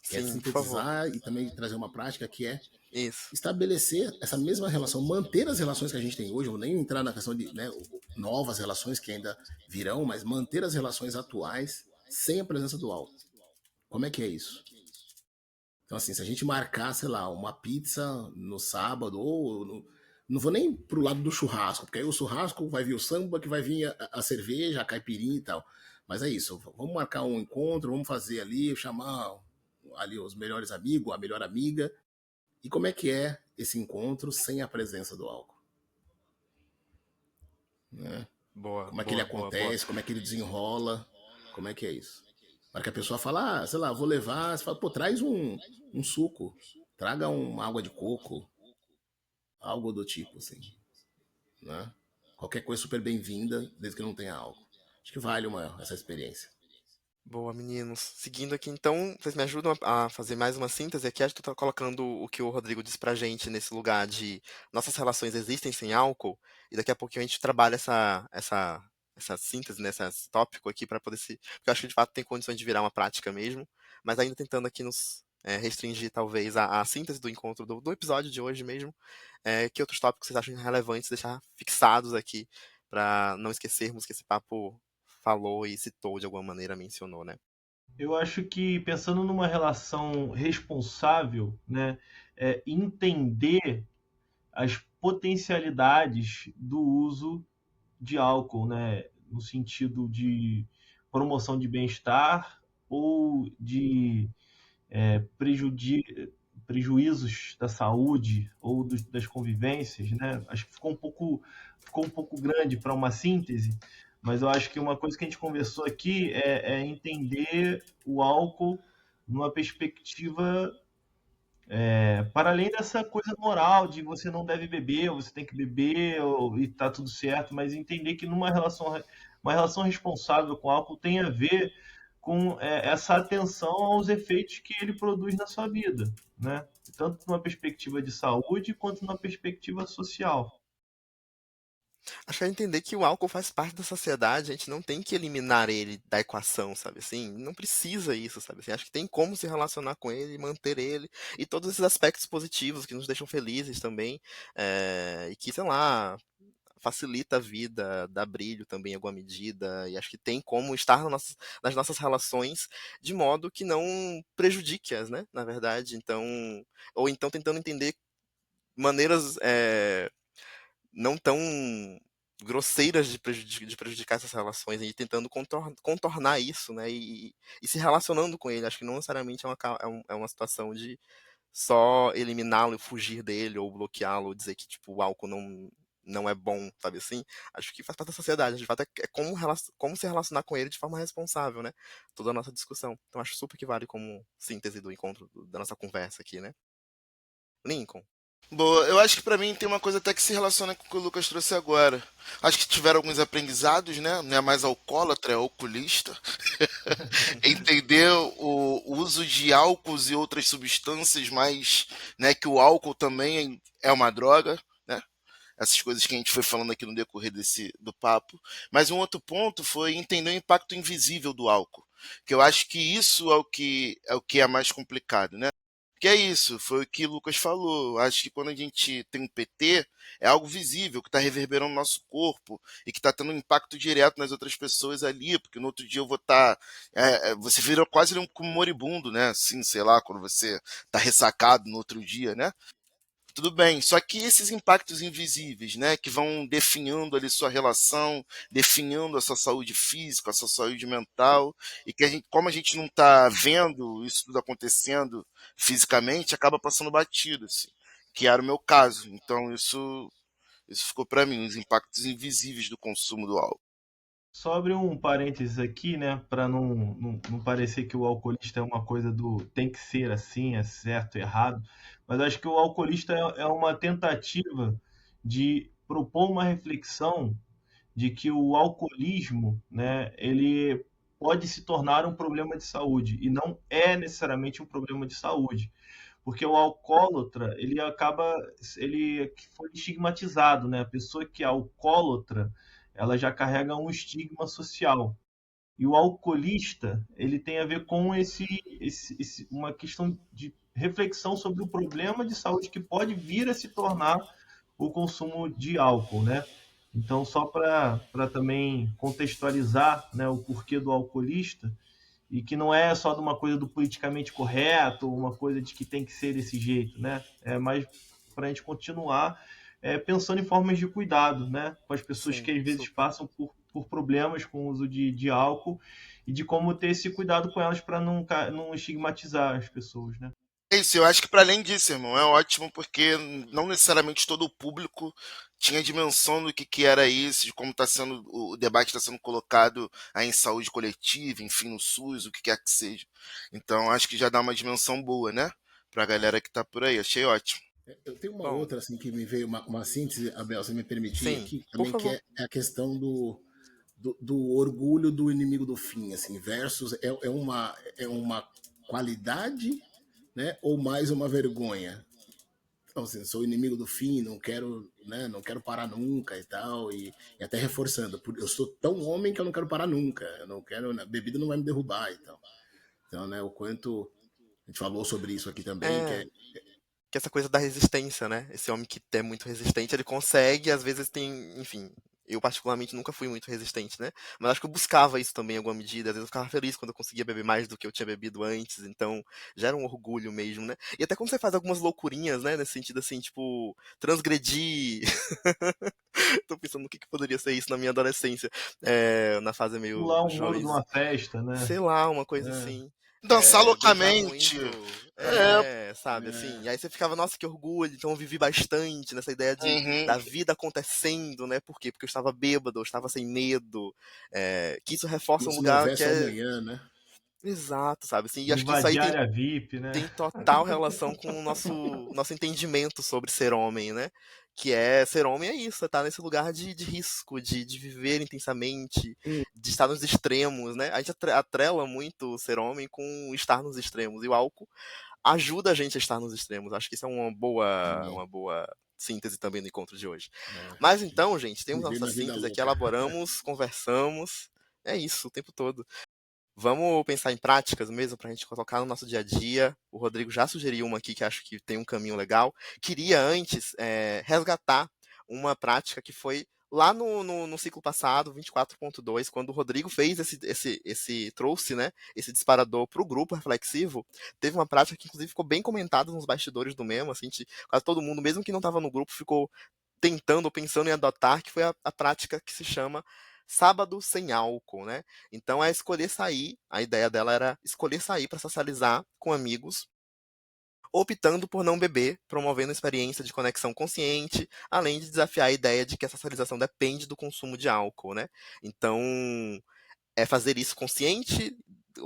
que é Sim, por favor. sintetizar e também trazer uma prática que é Isso. estabelecer essa mesma relação, manter as relações que a gente tem hoje, vou nem entrar na questão de, né, novas relações que ainda virão, mas manter as relações atuais sem a presença do álcool. Como é que é isso? Então, assim, se a gente marcar, sei lá, uma pizza no sábado, não vou nem pro lado do churrasco, porque aí o churrasco vai vir o samba, que vai vir a cerveja, a caipirinha e tal. Mas é isso, vamos marcar um encontro, vamos fazer ali, chamar ali os melhores amigos, a melhor amiga. E como é que é esse encontro sem a presença do álcool? Né? Boa, Como é que ele boa, boa, boa. acontece, como é que ele desenrola, como é que é isso? Para que a pessoa fala, sei lá, vou levar, você fala, pô, traz um suco, traga uma água de coco, algo do tipo, assim, né? Qualquer coisa super bem-vinda, desde que não tenha álcool. Acho que vale essa experiência. Boa, meninos. Seguindo aqui, então, vocês me ajudam a fazer mais uma síntese aqui? Acho que tu tá colocando o que o Rodrigo disse pra gente nesse lugar de nossas relações existem sem álcool, e daqui a pouquinho a gente trabalha essa essa síntese, né, esse tópico aqui para poder se. Porque eu acho que de fato tem condições de virar uma prática mesmo, mas ainda tentando aqui nos restringir talvez a síntese do encontro do episódio de hoje mesmo. Que outros tópicos vocês acham relevantes deixar fixados aqui para não esquecermos que esse papo falou e citou de alguma maneira, mencionou, né? Eu acho que pensando numa relação responsável, né, entender as potencialidades do uso de álcool, né, no sentido de promoção de bem-estar ou de prejuízos da saúde ou das convivências, né? Acho que ficou um pouco grande para uma síntese, mas eu acho que uma coisa que a gente conversou aqui é entender o álcool numa perspectiva para além dessa coisa moral de você não deve beber, ou você tem que beber, e tá tudo certo, mas entender que uma relação responsável com o álcool tem a ver com essa atenção aos efeitos que ele produz na sua vida, né? Tanto numa perspectiva de saúde quanto numa perspectiva social. Acho que é entender que o álcool faz parte da sociedade, a gente não tem que eliminar ele da equação, sabe assim? Não precisa isso, sabe assim? Acho que tem como se relacionar com ele, manter ele, e todos esses aspectos positivos que nos deixam felizes também, e que, sei lá, facilita a vida, dá brilho também em alguma medida, e acho que tem como estar nas nossas relações de modo que não prejudique-as, né? Na verdade, então, ou então tentando entender maneiras não tão grosseiras de prejudicar essas relações e tentando contornar isso, né? E se relacionando com ele. Acho que não necessariamente é uma situação de só eliminá-lo, fugir dele, ou bloqueá-lo, ou dizer que tipo, o álcool não é bom, sabe assim? Acho que faz parte da sociedade. De fato, é como se relacionar com ele de forma responsável, né? Toda a nossa discussão. Então, acho super que vale como síntese do encontro, da nossa conversa aqui, né? Lincoln. Boa, eu acho que pra mim tem uma coisa até que se relaciona com o que o Lucas trouxe agora. Acho que tiveram alguns aprendizados, né? Não é mais alcoólatra, é alcoolista. Entender o uso de álcools e outras substâncias, mas né, que o álcool também é uma droga, né? Essas coisas que a gente foi falando aqui no decorrer do papo. Mas um outro ponto foi entender o impacto invisível do álcool, que eu acho que isso é o que é mais complicado, né? Que é isso, foi o que o Lucas falou. Acho que quando a gente tem um PT, é algo visível, que está reverberando no nosso corpo e que está tendo um impacto direto nas outras pessoas ali, porque no outro dia eu vou estar. Você vira quase um moribundo, né? Assim, sei lá, quando você está ressacado no outro dia, né? Tudo bem, só que esses impactos invisíveis, né, que vão definhando ali sua relação, definhando a sua saúde física, a sua saúde mental, e que como a gente não está vendo isso tudo acontecendo fisicamente, acaba passando batido, assim, que era o meu caso. Então isso ficou para mim, os impactos invisíveis do consumo do álcool. Só abrir um parênteses aqui, né, para não parecer que o alcoolista é uma coisa do tem que ser assim, é certo, errado, mas acho que o alcoolista é uma tentativa de propor uma reflexão de que o alcoolismo, né, ele pode se tornar um problema de saúde e não é necessariamente um problema de saúde, porque o alcoólatra, ele foi estigmatizado, né? A pessoa que é alcoólatra, ela já carrega um estigma social. E o alcoolista, ele tem a ver com uma questão de reflexão sobre o problema de saúde que pode vir a se tornar o consumo de álcool, né? Então, só para também contextualizar, né, o porquê do alcoolista, e que não é só de uma coisa do politicamente correto, uma coisa de que tem que ser desse jeito, né? É mais para a gente continuar pensando em formas de cuidado, né? Com as pessoas que Sim, às vezes super. passam por problemas com o uso de álcool e de como ter esse cuidado com elas para não estigmatizar as pessoas, né? É isso, eu acho que para além disso, irmão, é ótimo porque não necessariamente todo o público tinha dimensão do que era isso, de como está sendo o debate está sendo colocado aí em saúde coletiva, enfim, no SUS, o que quer que seja. Então, acho que já dá uma dimensão boa, né? Para a galera que está por aí. Achei ótimo. Eu tenho uma Bom, outra assim que me veio uma síntese, Abel, se me permitir sim, aqui, por também que favor. é a questão do orgulho do inimigo do fim, assim, versus é uma qualidade, né, ou mais uma vergonha? Então, assim, sou inimigo do fim, não quero, né, não quero parar nunca e tal, e até reforçando, eu sou tão homem que eu não quero parar nunca, eu não quero, a bebida não vai me derrubar e tal. Então, né, o quanto a gente falou sobre isso aqui também, que É, é que essa coisa da resistência, né? Esse homem que é muito resistente, ele consegue, às vezes tem, enfim, eu particularmente nunca fui muito resistente, né? Mas acho que eu buscava isso também em alguma medida, às vezes eu ficava feliz quando eu conseguia beber mais do que eu tinha bebido antes, então gera um orgulho mesmo, né? E até quando você faz algumas loucurinhas, né, nesse sentido assim, tipo, transgredir. Tô pensando no que poderia ser isso na minha adolescência, na fase meio Pular um muro de jovens, uma festa, né? sei lá, uma coisa É. assim. Dançar Beijar loucamente. muito, É. sabe, assim, e aí você ficava, nossa, que orgulho, então eu vivi bastante nessa ideia Uhum. da vida acontecendo, né, por quê? Porque eu estava bêbado, eu estava sem medo, que isso reforça como um se não lugar que houvesse é amanhã, né? exato, sabe, assim, e acho que isso aí Invadir a área VIP, né? tem total relação com o nosso entendimento sobre ser homem, né? Que ser homem é isso, é estar nesse lugar de risco, de viver intensamente, de estar nos extremos, né? A gente atrela muito ser homem com estar nos extremos, e o álcool ajuda a gente a estar nos extremos. Acho que isso é Também. uma boa síntese também do encontro de hoje. É. Mas então, gente, temos a Viver nossa na vida síntese aqui, louca. elaboramos, conversamos, é isso o tempo todo. Vamos pensar em práticas mesmo para a gente colocar no nosso dia a dia. O Rodrigo já sugeriu uma aqui que acho que tem um caminho legal. Queria antes resgatar uma prática que foi lá no ciclo passado, 24.2, quando o Rodrigo fez trouxe, né, esse disparador para o grupo reflexivo. Teve uma prática que inclusive ficou bem comentada nos bastidores do mesmo, assim, quase todo mundo, mesmo que não estava no grupo, ficou tentando ou pensando em adotar, que foi a prática que se chama sábado sem álcool, né? Então é escolher sair, a ideia dela era escolher sair para socializar com amigos, optando por não beber, promovendo a experiência de conexão consciente, além de desafiar a ideia de que a socialização depende do consumo de álcool, né? Então, é fazer isso consciente,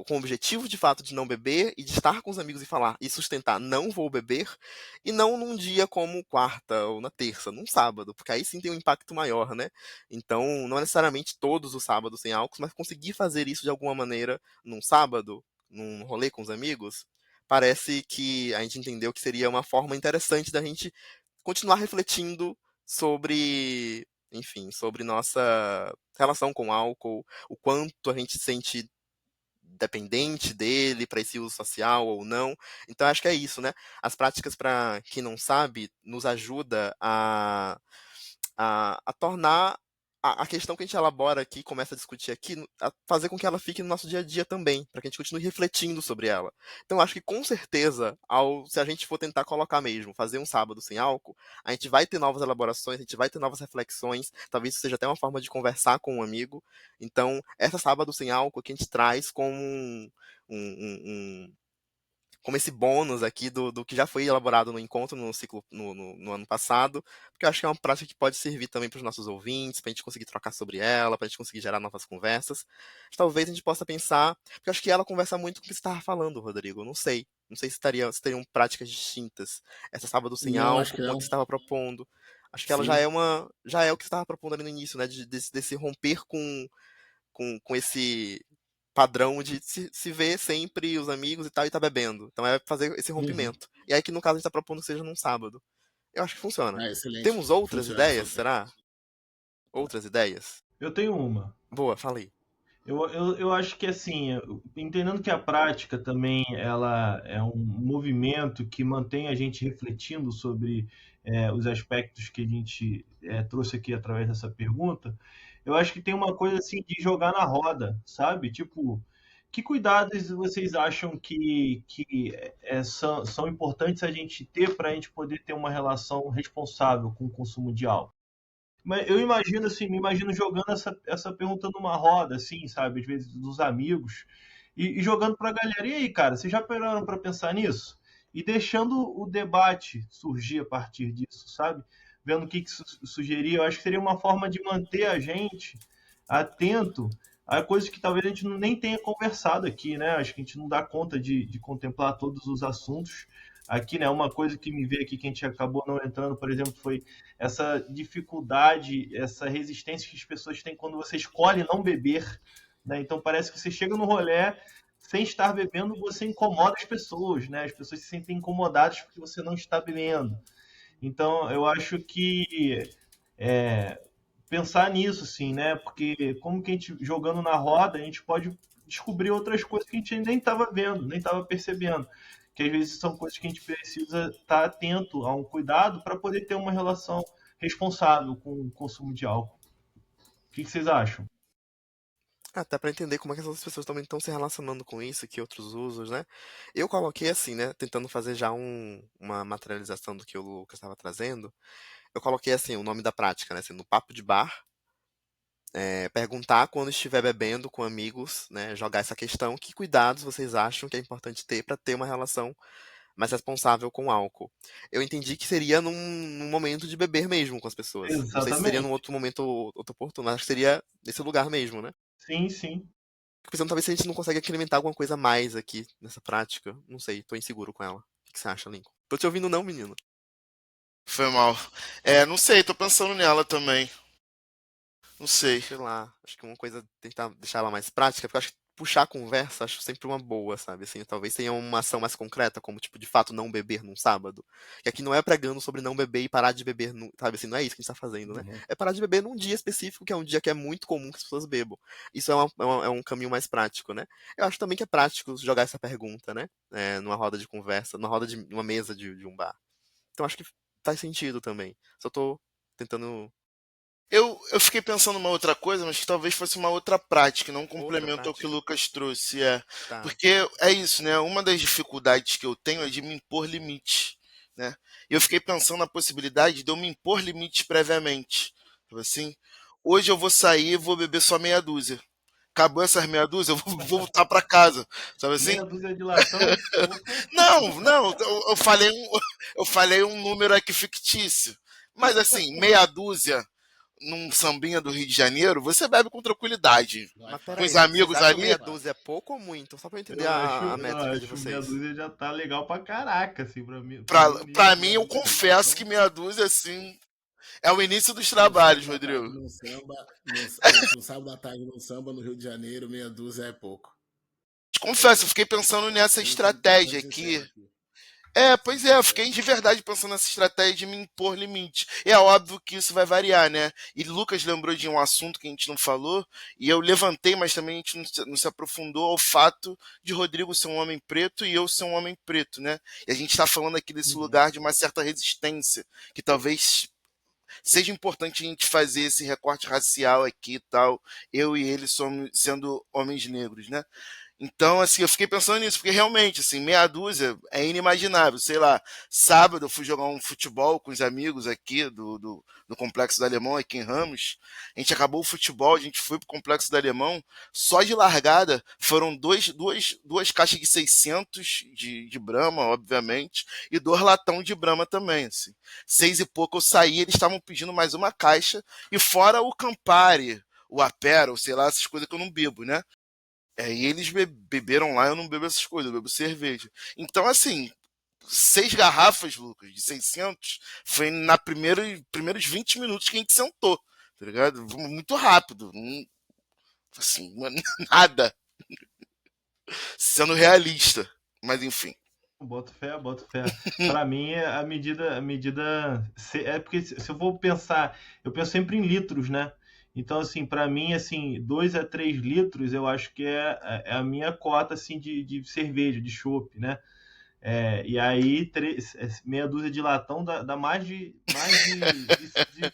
com o objetivo de fato de não beber e de estar com os amigos e falar e sustentar não vou beber, e não num dia como quarta ou na terça, num sábado, porque aí sim tem um impacto maior, né? Então, não é necessariamente todos os sábados sem álcool, mas conseguir fazer isso de alguma maneira num sábado, num rolê com os amigos, parece que a gente entendeu que seria uma forma interessante da gente continuar refletindo sobre, enfim, sobre nossa relação com o álcool, o quanto a gente se sente dependente dele para esse uso social ou não. Então acho que é isso, né? As práticas, para quem não sabe, nos ajuda a tornar a questão que a gente elabora aqui, começa a discutir aqui, a fazer com que ela fique no nosso dia a dia também, para que a gente continue refletindo sobre ela. Então, acho que com certeza, se a gente for tentar colocar mesmo, fazer um sábado sem álcool, a gente vai ter novas elaborações, a gente vai ter novas reflexões, talvez isso seja até uma forma de conversar com um amigo. Então, essa sábado sem álcool que a gente traz como como esse bônus aqui do que já foi elaborado no encontro no ciclo no ano passado, porque eu acho que é uma prática que pode servir também para os nossos ouvintes, para a gente conseguir trocar sobre ela, para a gente conseguir gerar novas conversas. Talvez a gente possa pensar, porque eu acho que ela conversa muito com o que você estava falando, Rodrigo. Eu não sei. Não sei se teriam práticas distintas. Essa sábado sem Não, acho álcool, que com a não. que você estava propondo. Acho que ela Sim. já é o que você estava propondo ali no início, né? Desse romper com esse padrão de se ver sempre os amigos e tal e tá bebendo. Então é fazer esse Uhum. rompimento. E aí que no caso a gente tá propondo que seja num sábado. Eu acho que funciona. Excelente. Temos outras Funciona, ideias, super. será? Outras ideias? Eu tenho uma. Boa, falei. Eu acho que assim, entendendo que a prática também ela é um movimento que mantém a gente refletindo sobre os aspectos que a gente trouxe aqui através dessa pergunta, eu acho que tem uma coisa assim de jogar na roda, sabe? Tipo, que cuidados vocês acham que são importantes a gente ter para a gente poder ter uma relação responsável com o consumo de álcool? Mas eu imagino assim, me imagino jogando essa pergunta numa roda, assim, sabe? Às vezes dos amigos, e jogando pra galera. E aí, cara, vocês já pararam para pensar nisso? E deixando o debate surgir a partir disso, sabe? Vendo o que sugerir, eu acho que seria uma forma de manter a gente atento a coisas que talvez a gente nem tenha conversado aqui, né? Acho que a gente não dá conta de contemplar todos os assuntos aqui, né? Uma coisa que me veio aqui que a gente acabou não entrando, por exemplo, foi essa dificuldade, essa resistência que as pessoas têm quando você escolhe não beber, né? Então parece que você chega no rolê sem estar bebendo, você incomoda as pessoas, né? As pessoas se sentem incomodadas porque você não está bebendo. Então, eu acho que pensar nisso, assim, né? Porque como que a gente, jogando na roda, a gente pode descobrir outras coisas que a gente nem estava vendo, nem estava percebendo. Que às vezes são coisas que a gente precisa estar atento a um cuidado para poder ter uma relação responsável com o consumo de álcool. O que vocês acham? Até pra entender como é que as outras pessoas também estão se relacionando com isso, que outros usos, né? Eu coloquei assim, né? Tentando fazer já uma materialização do que o Lucas estava trazendo. Eu coloquei assim, o nome da prática, né? Assim, no papo de bar, perguntar quando estiver bebendo com amigos, né? Jogar essa questão, que cuidados vocês acham que é importante ter para ter uma relação mais responsável com o álcool? Eu entendi que seria num momento de beber mesmo com as pessoas. Não sei se seria num Exatamente. outro momento, outro oportuno, mas acho que seria nesse lugar mesmo, né? Sim, sim. Fico pensando talvez se a gente não consegue incrementar alguma coisa a mais aqui nessa prática. Não sei, tô inseguro com ela. O que você acha, Lincoln? Tô te ouvindo não, menino. Foi mal. Não sei, tô pensando nela também. Não sei. Sei lá, acho que uma coisa tentar deixar ela mais prática, porque eu acho que puxar a conversa acho sempre uma boa, sabe? Assim, talvez tenha uma ação mais concreta, como tipo, de fato, não beber num sábado. Que aqui não é pregando sobre não beber e parar de beber, sabe? Assim, não é isso que a gente tá fazendo, né? Uhum. É parar de beber num dia específico, que é um dia que é muito comum que as pessoas bebam. Isso é um caminho mais prático, né? Eu acho também que é prático jogar essa pergunta, né? Numa roda de conversa, numa roda de uma mesa de um bar. Então acho que faz sentido também. Só tô tentando Eu fiquei pensando uma outra coisa, mas que talvez fosse uma outra prática, não um outra complemento ao que o prática. Lucas trouxe. Tá. Porque é isso, né? Uma das dificuldades que eu tenho é de me impor limites, né? E eu fiquei pensando na possibilidade de eu me impor limites previamente. Tipo assim, hoje eu vou sair e vou beber só meia dúzia. Acabou essas meia dúzia, eu vou voltar para casa, sabe assim? Meia dúzia de latão? Porra. Não, não, eu falei um número aqui fictício. Mas assim, meia dúzia num sambinha do Rio de Janeiro, você bebe com tranquilidade. Vai Mas Com peraí, os fácil. vocês amigos acham ali, meia Fácil. dúzia pouco ou muito? Só pra eu entender Eu acho, a eu métrica de acho meia vocês. dúzia já tá legal pra caraca, assim, pra mim. Pro meu pra nível mim, meia eu dúzia de confesso que latão. meia dúzia, assim, é o início dos Num trabalhos, sábado à tarde, Rodrigo. num samba, num sábado à tarde, num samba no Rio de Janeiro, meia dúzia é pouco. Te confesso, eu fiquei pensando nessa Sendo estratégia sincero aqui. aqui. Pois é, eu fiquei de verdade pensando nessa estratégia de me impor limite. E é óbvio que isso vai variar, né? E Lucas lembrou de um assunto que a gente não falou, e eu levantei, mas também a gente não se aprofundou ao fato de Rodrigo ser um homem preto e eu ser um homem preto, né? E a gente está falando aqui desse Uhum. lugar de uma certa resistência, que talvez seja importante a gente fazer esse recorte racial aqui e tal, eu e ele somos sendo homens negros, né? Então, assim, eu fiquei pensando nisso, porque realmente, assim, meia dúzia é inimaginável. Sei lá, sábado eu fui jogar um futebol com os amigos aqui do Complexo do Alemão, aqui em Ramos. A gente acabou o futebol, a gente foi pro Complexo do Alemão. Só de largada foram duas caixas de 600 de Brahma, obviamente, e 2 latão de Brahma também, assim. 6 e pouco eu saí, eles estavam pedindo mais uma caixa, e fora o Campari, o Aperol, sei lá, essas coisas que eu não bebo, né? E eles beberam lá, eu não bebo essas coisas, eu bebo cerveja. Então, assim, 6 garrafas, Lucas, de 600, foi na primeiros 20 minutos que a gente sentou, tá ligado? Muito rápido, assim, nada, sendo realista. Mas, enfim. Boto fé, boto fé. Pra mim, é porque se eu vou pensar, eu penso sempre em litros, né? Então, assim, pra mim, assim, 2 a 3 litros, eu acho que é a minha cota, assim, de cerveja, de chopp, né? E aí, meia dúzia de latão dá mais de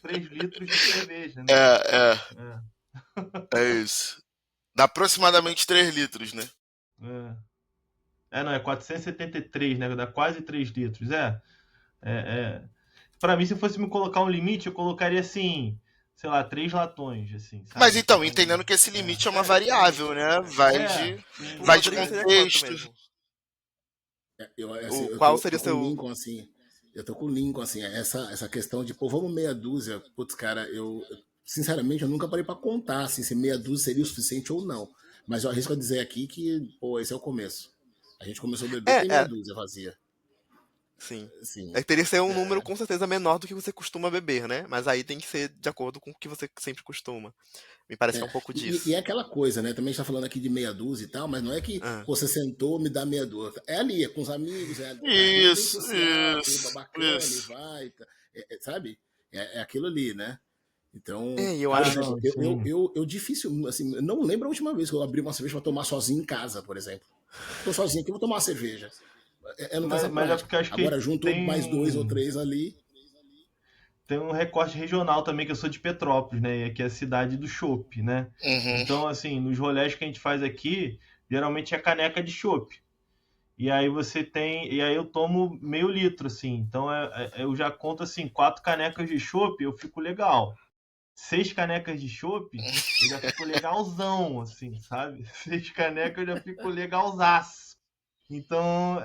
3 litros de cerveja, É, né? é, É, é isso. Dá aproximadamente 3 litros, né? é. Não, é 473, né? Dá quase 3 litros. É, é. Para mim, se fosse me colocar um limite, eu colocaria assim, sei lá, 3 latões, assim, Mas sabe? então, Então, entendendo que esse limite é uma Sim. variável, né? sim. Pro Vai de Rodrigo seria quanto contexto. mesmo? Assim, Qual seria o tô com o seu. Lincoln, assim. Eu tô com o Lincoln, assim. Essa questão de, pô, vamos meia dúzia. Putz, cara, sinceramente, eu nunca parei pra contar, assim, se meia dúzia seria o suficiente ou não. Mas eu arrisco a dizer aqui que, pô, esse é o começo. A gente começou a beber, É, tem meia é. dúzia vazia. Sim. Assim, É que teria que ser um número com certeza menor do que você costuma beber, né? Mas aí tem que ser de acordo com o que você sempre costuma. Me parece que é é. um pouco E disso. é aquela coisa, né? Também está falando aqui de meia dúzia e tal, mas não é que Ah. você sentou, me dá meia dúzia. É ali, é com os amigos, é um ambiente Isso, social, clima isso, bacana e isso. vai, sabe? É aquilo ali, né? Então, E eu por Ah, acho exemplo, não, eu, sim. eu, eu difícil, assim, eu não lembro a última vez que eu abri uma cerveja para tomar sozinho em casa, por exemplo. Tô sozinho aqui, vou tomar uma cerveja. Eu não tenho essa Mas é prática. porque eu acho Agora, que junto mais dois ou três ali. tem um recorte regional também, que eu sou de Petrópolis, né? E aqui é a cidade do chopp, né? Uhum. Então, assim, nos rolés que a gente faz aqui, geralmente é caneca de chopp. E aí você tem. E aí eu tomo meio litro, assim. Então eu já conto assim, 4 canecas de chopp, eu fico legal. 6 canecas de chopp, eu já fico legalzão, assim, sabe? 6 canecas eu já fico legalzaço. Então,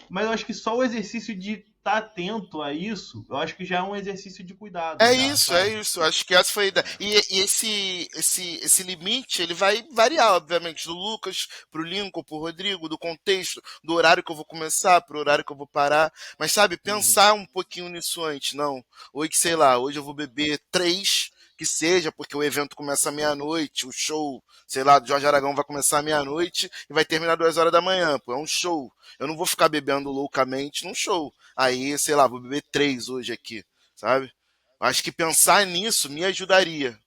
mas eu acho que só o exercício de estar atento a isso, eu acho que já é um exercício de cuidado, É já, isso, é sabe? isso. Acho que essa foi a ideia. É, E esse limite, ele vai variar, obviamente, do Lucas pro Lincoln, pro Rodrigo, do contexto, do horário que eu vou começar, pro horário que eu vou parar. Mas, sabe, uhum, pensar um pouquinho nisso antes, não. Hoje, sei lá, hoje eu vou beber três, que seja, porque o evento começa à meia-noite, o show, sei lá, do Jorge Aragão vai começar à meia-noite e vai terminar 2 horas da manhã, pô, é um show. Eu não vou ficar bebendo loucamente num show. Aí, sei lá, vou beber três hoje aqui, sabe? Acho que pensar nisso me ajudaria.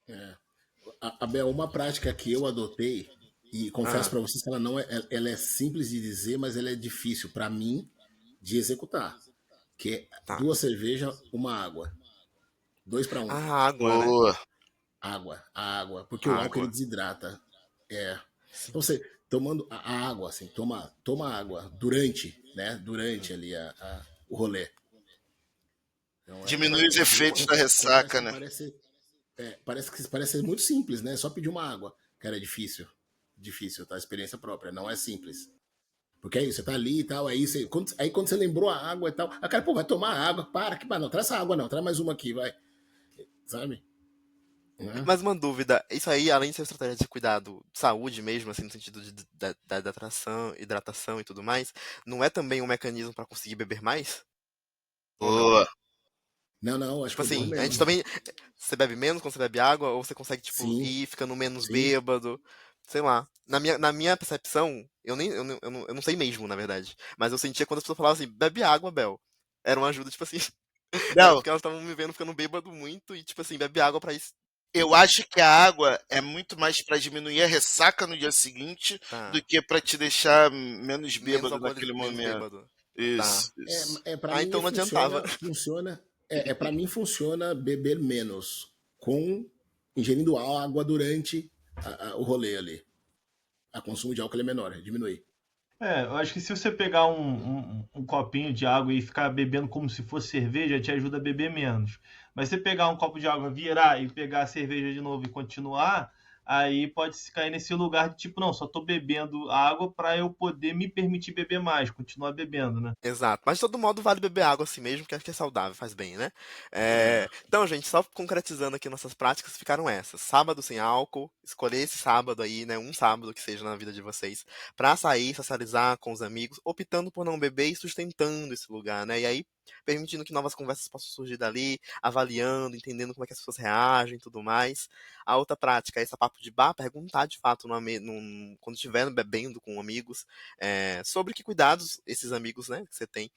é. Abel, uma prática que eu adotei, e confesso Ah, para vocês que ela não ela é simples de dizer, mas ela é difícil para mim de executar, que é tá. 2 cervejas, uma água, 2 para 1, A água, né? Boa. água, porque o álcool ele Água. desidrata. É. Sim. Então você tomando a água, assim, toma água durante, né? Durante ali o rolê. Então Diminui os efeitos da confesso ressaca, que né? parece ser muito simples, né? Só pedir uma água. Cara, é difícil. Difícil, tá? Experiência própria, não é simples. Porque é isso, você tá ali e tal, aí quando você lembrou a água e tal, a cara, pô, vai tomar água, para, que não, traz essa água não, traz mais uma aqui, vai, sabe? Né? Mas uma dúvida, isso aí, além de ser estratégia de cuidado, saúde mesmo, assim, no sentido da hidratação e tudo mais, não é também um mecanismo para conseguir beber mais? Ou não? Boa. Não, acho Tipo que eu bebo assim, a gente menos. também. Você bebe menos quando você bebe água, ou você consegue, tipo, Sim, ir ficando menos sim. bêbado? Sei lá. Na minha percepção, eu não sei mesmo, na verdade. Mas eu sentia quando as pessoas falavam assim, bebe água, Bel. Era uma ajuda, tipo assim. Era Não, porque elas estavam me vendo ficando bêbado muito e, tipo assim, bebe água pra isso. eu acho que a água é muito mais para diminuir a ressaca no dia seguinte do Tá. que para te deixar menos Menos bêbado naquele menos momento. bêbado. Tá. Isso, isso. Para Ah, mim então não adiantava. funciona, para mim funciona beber menos com ingerindo água durante o rolê ali. A consumo de álcool é menor, diminui. Eu acho que se você pegar um copinho de água e ficar bebendo como se fosse cerveja, te ajuda a beber menos. Mas se você pegar um copo de água, virar e pegar a cerveja de novo e continuar, aí pode se cair nesse lugar de tipo, não, só tô bebendo água para eu poder me permitir beber mais, continuar bebendo, né? Exato. Mas de todo modo vale beber água assim mesmo, que acho que é saudável, faz bem, né? É, Então, gente, só concretizando aqui nossas práticas, ficaram essas. Sábado sem álcool, escolher esse sábado aí, né? Um sábado que seja na vida de vocês, pra sair, socializar com os amigos, optando por não beber e sustentando esse lugar, né? E aí, permitindo que novas conversas possam surgir dali, avaliando, entendendo como é que as pessoas reagem e tudo mais. A outra prática é esse papo de bar, perguntar de fato quando estiver bebendo com amigos sobre que cuidados esses amigos, né, que você tem,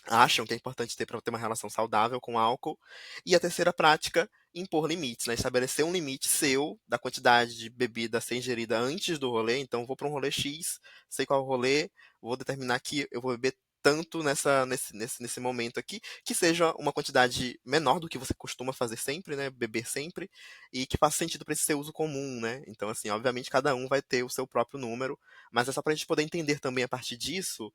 acham que é importante ter para ter uma relação saudável com álcool. E a terceira prática, impor limites, né? Estabelecer um limite seu da quantidade de bebida a ser ingerida antes do rolê. Então, vou para um rolê X, sei qual é o rolê, vou determinar que eu vou beber tanto nesse momento aqui, que seja uma quantidade menor do que você costuma fazer sempre, né? Beber sempre, e que faça sentido para esse seu uso comum, né? Então, assim, obviamente cada um vai ter o seu próprio número, mas é só para a gente poder entender também a partir disso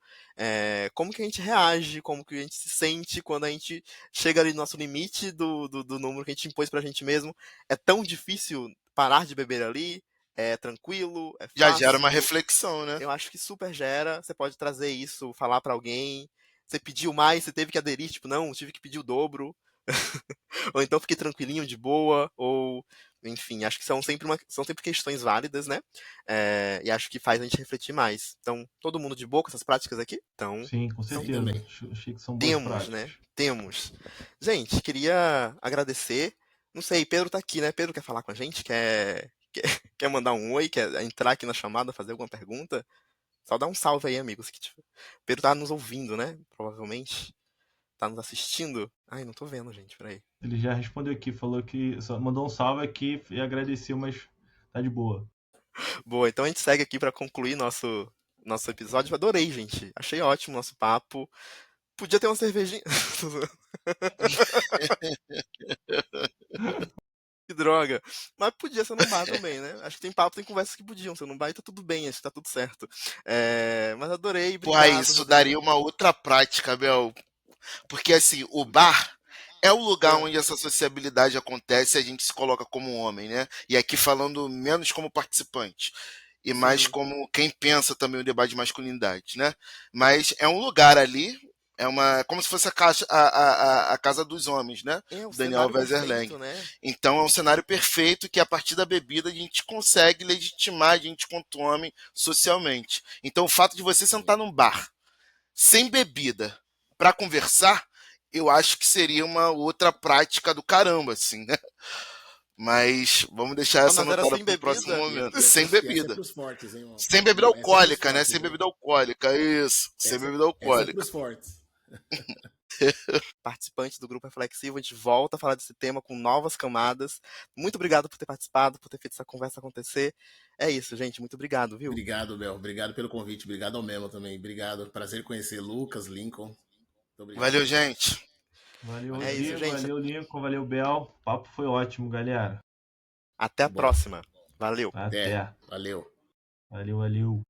como que a gente reage, como que a gente se sente quando a gente chega ali no nosso limite do número que a gente impôs pra gente mesmo. É tão difícil parar de beber ali? É tranquilo? É Já gera uma fácil? reflexão, né? Eu acho que super gera. Você pode trazer isso, falar pra alguém. Você pediu mais, você teve que aderir, tipo, não, tive que pedir o dobro. Ou então fiquei tranquilinho, de boa. Ou Enfim, acho que são sempre questões válidas, né? E acho que faz a gente refletir mais. Então, todo mundo de boa com essas práticas aqui? Então, Sim, com Sim, certeza. também. Achei que são boas temos, né? práticas. Temos. Gente, queria agradecer. Não sei, Pedro tá aqui, né? Pedro quer falar com a gente? Quer mandar um oi? Quer entrar aqui na chamada, fazer alguma pergunta? Só dá um salve aí, amigos. Pedro tá nos ouvindo, né? Provavelmente. Tá nos assistindo. Ai, não tô vendo, gente. Peraí. Ele já respondeu aqui, falou que só mandou um salve aqui e agradeceu, mas tá de boa. Boa, então a gente segue aqui pra concluir nosso episódio. Adorei, gente. Achei ótimo o nosso papo. Podia ter uma cervejinha. Que droga. Mas podia ser num bar também, né? Acho que tem conversas que podiam ser num bar e tá tudo bem, acho que tá tudo certo. Mas adorei, Pô, aí obrigado, isso Rodrigo. daria uma outra prática, Bel. Porque assim, o bar é o lugar Ah, onde essa sociabilidade acontece e a gente se coloca como homem, né? E aqui falando menos como participante e mais sim, como quem pensa também o debate de masculinidade, né? Mas é um lugar ali, como se fosse a casa dos homens, né? é o Do Daniel cenário Weserlang. perfeito, né? Então é um cenário perfeito que a partir da bebida a gente consegue legitimar a gente quanto homem socialmente. Então o fato de você sentar num bar sem bebida para conversar, eu acho que seria uma outra prática do caramba, assim, né? Mas vamos deixar Ah, essa mas era anotada sem para o próximo bebida? momento. E Sem essa é bebida. pros fortes, hein, ó. Sem bebida Não, essa é pros alcoólica, né? fortes, Sem hein? bebida alcoólica, isso. Sem bebida Essa é alcoólica. pros fortes. Participantes do grupo Reflexivo, a gente volta a falar desse tema com novas camadas. Muito obrigado por ter participado, por ter feito essa conversa acontecer. É isso, gente. Muito obrigado, viu? Obrigado, Bel. Obrigado pelo convite. Obrigado ao Memo também. Obrigado. Prazer conhecer Lucas, Lincoln. Muito obrigado. Valeu, gente. Valeu, É isso, Rodrigo. gente. Valeu, Lincoln. Valeu, Bel. O papo foi ótimo, galera. Até a Bom, próxima. Valeu. Até. valeu. Valeu, valeu.